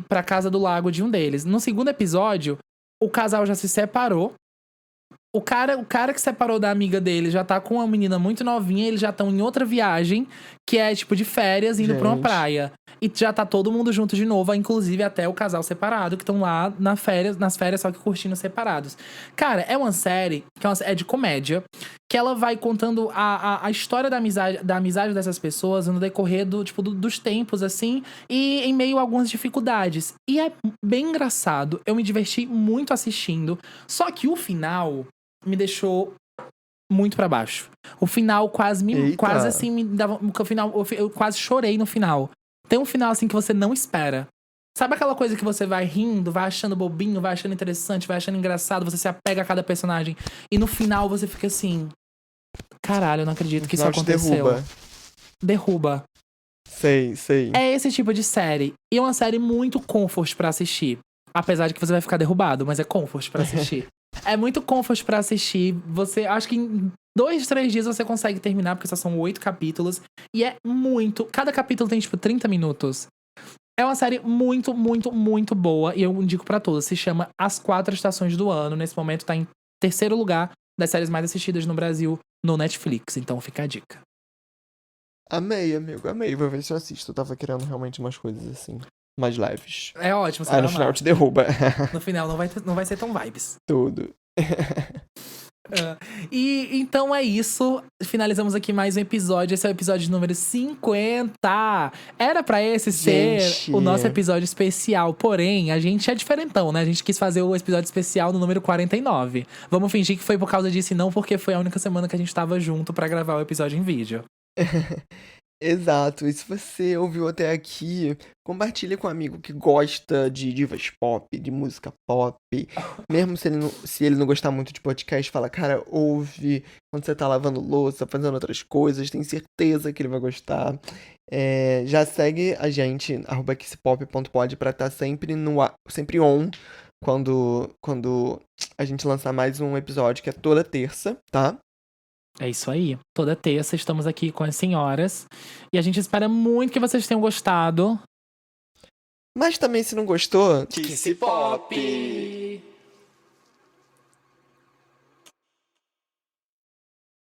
pra casa do lago de um deles. No segundo episódio, o casal já se separou. O cara que separou da amiga dele já tá com uma menina muito novinha, eles já estão em outra viagem, que é tipo de férias, indo pra uma praia. E já tá todo mundo junto de novo, inclusive até o casal separado, que estão lá nas férias, só que curtindo separados. Cara, é uma série que é de comédia, que ela vai contando a história da amizade dessas pessoas no decorrer dos tempos, assim, e em meio a algumas dificuldades. E é bem engraçado, eu me diverti muito assistindo, só que o final me deixou muito pra baixo. O final quase assim me dava. Eu quase chorei no final. Tem um final assim que você não espera. Sabe aquela coisa que você vai rindo, vai achando bobinho, vai achando interessante, vai achando engraçado, você se apega a cada personagem. E no final você fica assim. Caralho, eu não acredito que isso aconteceu. Derruba. Sei. É esse tipo de série. E é uma série muito comfort pra assistir. Apesar de que você vai ficar derrubado, mas é comfort pra assistir. É muito comfort pra assistir. Acho que em 2, 3 dias você consegue terminar, porque só são 8 capítulos. E é muito. Cada capítulo tem, 30 minutos. É uma série muito, muito, muito boa. E eu indico pra todos. Se chama As 4 Estações do Ano. Nesse momento tá em terceiro lugar das séries mais assistidas no Brasil no Netflix. Então fica a dica. Amei, amigo. Amei. Vou ver se eu assisto. Eu tava querendo realmente umas coisas assim, mais leves. É ótimo. No final te derruba. No final não vai ser tão vibes. Tudo. E então é isso. Finalizamos aqui mais um episódio. Esse é o episódio número 50. Era pra esse ser o nosso episódio especial. Porém, a gente é diferentão, né? A gente quis fazer o episódio especial no número 49. Vamos fingir que foi por causa disso e não porque foi a única semana que a gente tava junto pra gravar o episódio em vídeo. Exato, e se você ouviu até aqui, compartilha com um amigo que gosta de divas pop, de música pop. Mesmo se ele não gostar muito de podcast, fala, cara, ouve quando você tá lavando louça, fazendo outras coisas, tem certeza que ele vai gostar. Já segue a gente, @kissepop.pod, pra estar sempre on quando a gente lançar mais um episódio, que é toda terça, tá? É isso aí. Toda terça estamos aqui com as senhoras. E a gente espera muito que vocês tenham gostado. Mas também, se não gostou, Kiss Pop!